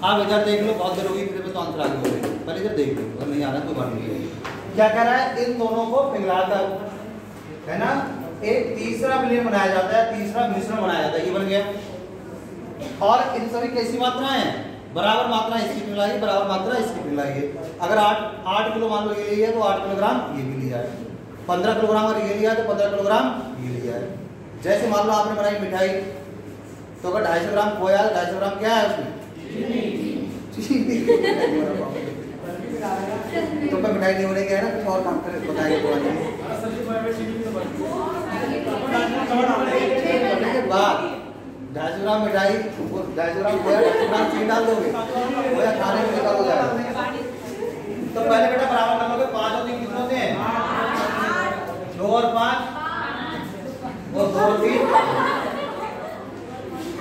आप इधर देख लो, बहुत देर होगी, फिर तो आंसर आगे हो गए, पहले इधर देख लो, अगर नहीं आ रहा तो बात नहीं है। क्या कह रहा है? इन दोनों को पिघलाकर, है ना, एक तीसरा विलयन बनाया जाता है, तीसरा मिश्रण बनाया जाता है, ये बन गया। और इन सभी कैसी मात्राएं हैं? बराबर मात्रा इसकी पिघलाई, बराबर मात्रा इसकी पिघलाई है। अगर 8 किलो मान लो ये लिया है तो 8 किलोग्राम ये भी लिया है। 15 किलोग्राम अगर ये लिया है तो 15 किलोग्राम ये लिया है। जैसे मान लो आपने बनाई मिठाई, तो अगर 250 ग्राम खोया, 250 ग्राम क्या है उसमें? तो मैं मिठाई नहीं होने गया ना, कुछ और काम कर बताएंगे बाद 250 ग्राम मिठाई, 250 ग्राम खोया, 250 ग्राम चीनी डाल दोगे, खोया खाने में बेकार हो जाएगा। तो पहले बेटा बराबर कर लोगे, 5 और 3 कितने होते हैं? 2 और 5 और 2 और 3।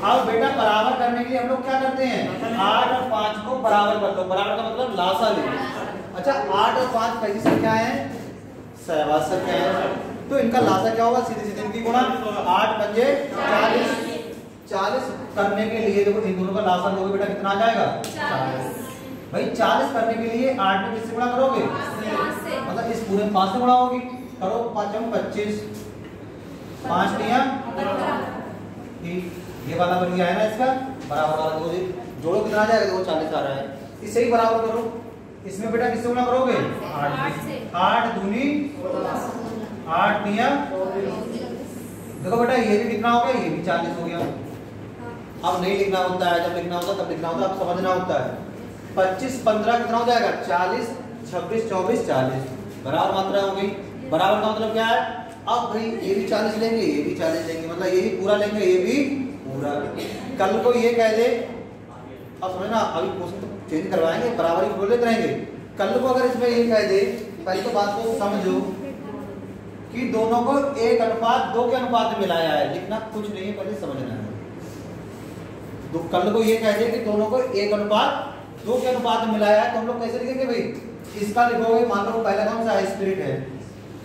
अब बेटा बराबर करने के लिए हम लोग क्या करते हैं? 8 और 5 को बराबर कर दो। बराबर का मतलब लासा ले। अच्छा 8 और 5 कैसी संख्या है? सहवास संख्या है। तो इनका लासा क्या होगा? सीधे सीधे इनकी गुणा। 8 पंजे 40। 40 करने के लिए देखो इन दोनों का लासा लोगे बेटा कितना आ जाएगा? 40। भाई 40 करने के लिए 8 में किससे गुणा करोगे? मतलब इस पूरे 5 से गुणा होगी। करो 5 में 25, 5 दिया ठीक, ये वाला बन गया है ना इसका बराबर वाला। दो जोड़ो कितना आ जाएगा? देखो 40 आ रहा है, इसे ही बराबर करो। इसमें बेटा किससे गुणा करोगे? 8 दूनी 8 दिया। देखो बेटा ये भी कितना हो गया? ये भी 40 हो गया। अब नहीं लिखना होता है, जब लिखना होता है तब लिखना होता है, अब समझना होता है। 25 15 कितना हो जाएगा? 40, 26 24 40 बराबर मात्रा हो गई। बराबर का मतलब क्या है? अब भाई ये भी 40 लेंगे, ये भी 40 लेंगे, मतलब ये भी पूरा लेंगे, ये भी पूरा। कल को ये कह दे, अब समझना, अभी क्वेश्चन तो चेंज करवाएंगे, बराबर ही बोलते रहेंगे। कल को अगर इसमें ये कह दे, पहले तो बात को समझो कि दोनों को 1 अनुपात 2 के अनुपात में मिलाया है। लिखना कुछ नहीं है, पहले समझना है। तो कल को ये कह दे कि दोनों को 1 अनुपात 2 के अनुपात में मिलाया है, तो हम लोग कैसे लिखेंगे भाई? इसका लिखोगे, मान लो पहला कौन सा स्पिरिट है,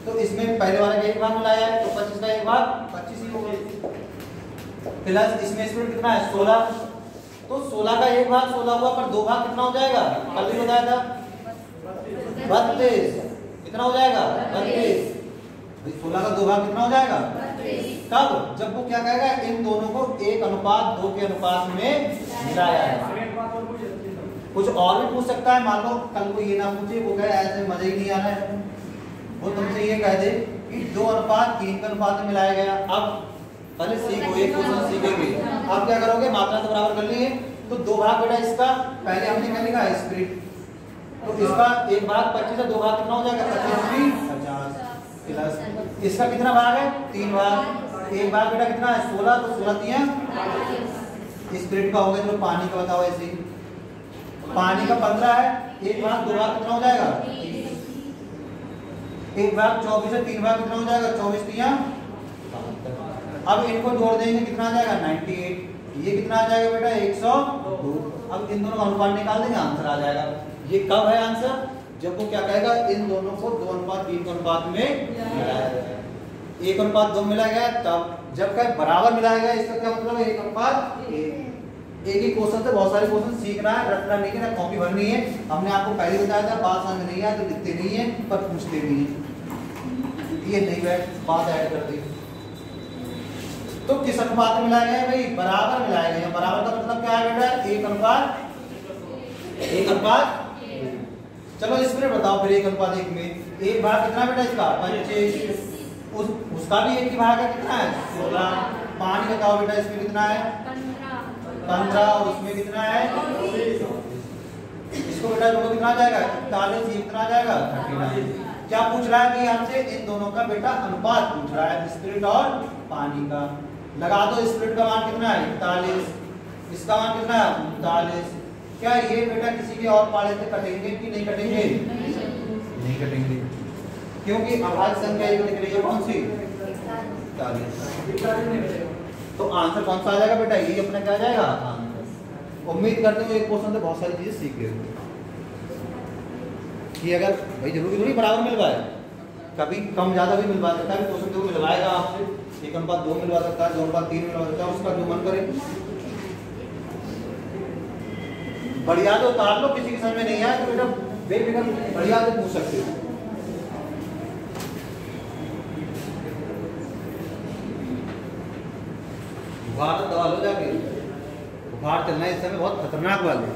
तो इसमें पहले वाले का 1 भाग मिलाया है, तो 25 का 1 भाग 25 ही होगा। प्लस इसमें स्पिरिट कितना है? 16, तो 16 का 1 भाग 16 हुआ, पर 2 भाग कितना हो जाएगा? कल भी बताया था 32। कितना हो जाएगा? 32। 16 का 2 भाग कितना हो जाएगा? 32। कब? जब वो क्या कहेगा? इन दोनों को 1 अनुपात 2 के अनुपात में मिलाया है। कुछ और भी पूछ सकता है, मान लो कल को ये ना पूछे, वो कहे ऐसे मजा ही नहीं आ रहा है, वो तुमसे ये कह दे कि 2 अनुपात 3 के अनुपात में मिलाया गया। अब पहले सीखो, एक क्वेश्चन सीखेंगे। आप क्या करोगे? मात्रा तो बराबर कर ली है, तो 2 भाग बेटा इसका पहले हमने क्या लिखा? स्पिरिट, तो इसका 1 भाग 25 है, 2 भाग कितना हो जाएगा? 25 50 प्लस इसका कितना भाग है? 3 भाग। 1 भाग बेटा कितना है? 16, तो 16 दिया स्पिरिट का हो गया। जो पानी का बताओ ऐसे, पानी का 15 है, 1 भाग 2 भाग कितना हो जाएगा? 1 भाग 24 है, 3 भाग कितना हो जाएगा? 24 दिया। अब इनको जोड़ देंगे, कितना आ जाएगा? 98। ये कितना आ जाएगा बेटा? 102। अब इन दोनों का अनुपात निकाल देंगे, आंसर आ जाएगा। ये कब है आंसर? जब वो क्या कहेगा? इन दोनों को 2 अनुपात 3 के अनुपात में मिलाया गया। 1 अनुपात 2 मिलाया गया, तब जब कहे बराबर मिलाया गया, इसका क्या मतलब है? 1 अनुपात 1। एक ही क्वेश्चन से बहुत सारे क्वेश्चन सीखना है, रटना नहीं है, कॉपी भरनी है। हमने आपको पहले बताया था, बात समझ में नहीं आया तो लिखते नहीं है, पर पूछते भी हैं। ये नहीं बैठ बात ऐड कर दी। तो किस अनुपात में मिलाया गया भाई? बराबर मिलाया गया। बराबर का मतलब क्या है बेटा? 1 अनुपात 1। चलो इसमें बताओ फिर 1 अनुपात 1 में 1 भाग कितना बेटा इसका? 25। उसका भी 1 ही भाग है, कितना है? 16। पानी बताओ बेटा इसमें कितना है? 15। और उसमें कितना है? इसको बेटा जोड़ो, कितना आ जाएगा? 41। ये कितना आ जाएगा? 39। क्या पूछ रहा है भाई हमसे? इन दोनों का बेटा अनुपात पूछ रहा है, स्पिरिट और पानी का। लगा दो, स्पिरिट का मान कितना है? 41। इसका मान कितना है? 39। क्या ये बेटा किसी के और पाले से कटेंगे कि नहीं कटेंगे? नहीं कटेंगे, क्योंकि अभाज्य संख्या एक दिख रही है कौन सी? 41। तो आंसर कौन सा आ जाएगा बेटा? ये अपना क्या आ जाएगा आंसर। उम्मीद करते हो एक क्वेश्चन से बहुत सारी चीजें सीख रहे हो कि अगर भाई जरूरी थोड़ी बराबर मिल पाए, कभी कम ज्यादा भी मिलवा सकता है, क्वेश्चन जो मिलवाएगा आपसे 1:2 मिलवा सकता है, 2:3 मिलवा सकता है, उसका जो मन करे। बढ़िया तो उतार लो, किसी की समझ में नहीं आया तो बेटा बेफिक्र बढ़िया से पूछ सकते हो। बुखार दवा लो जाके, बुखार चलना इस समय बहुत खतरनाक वाले।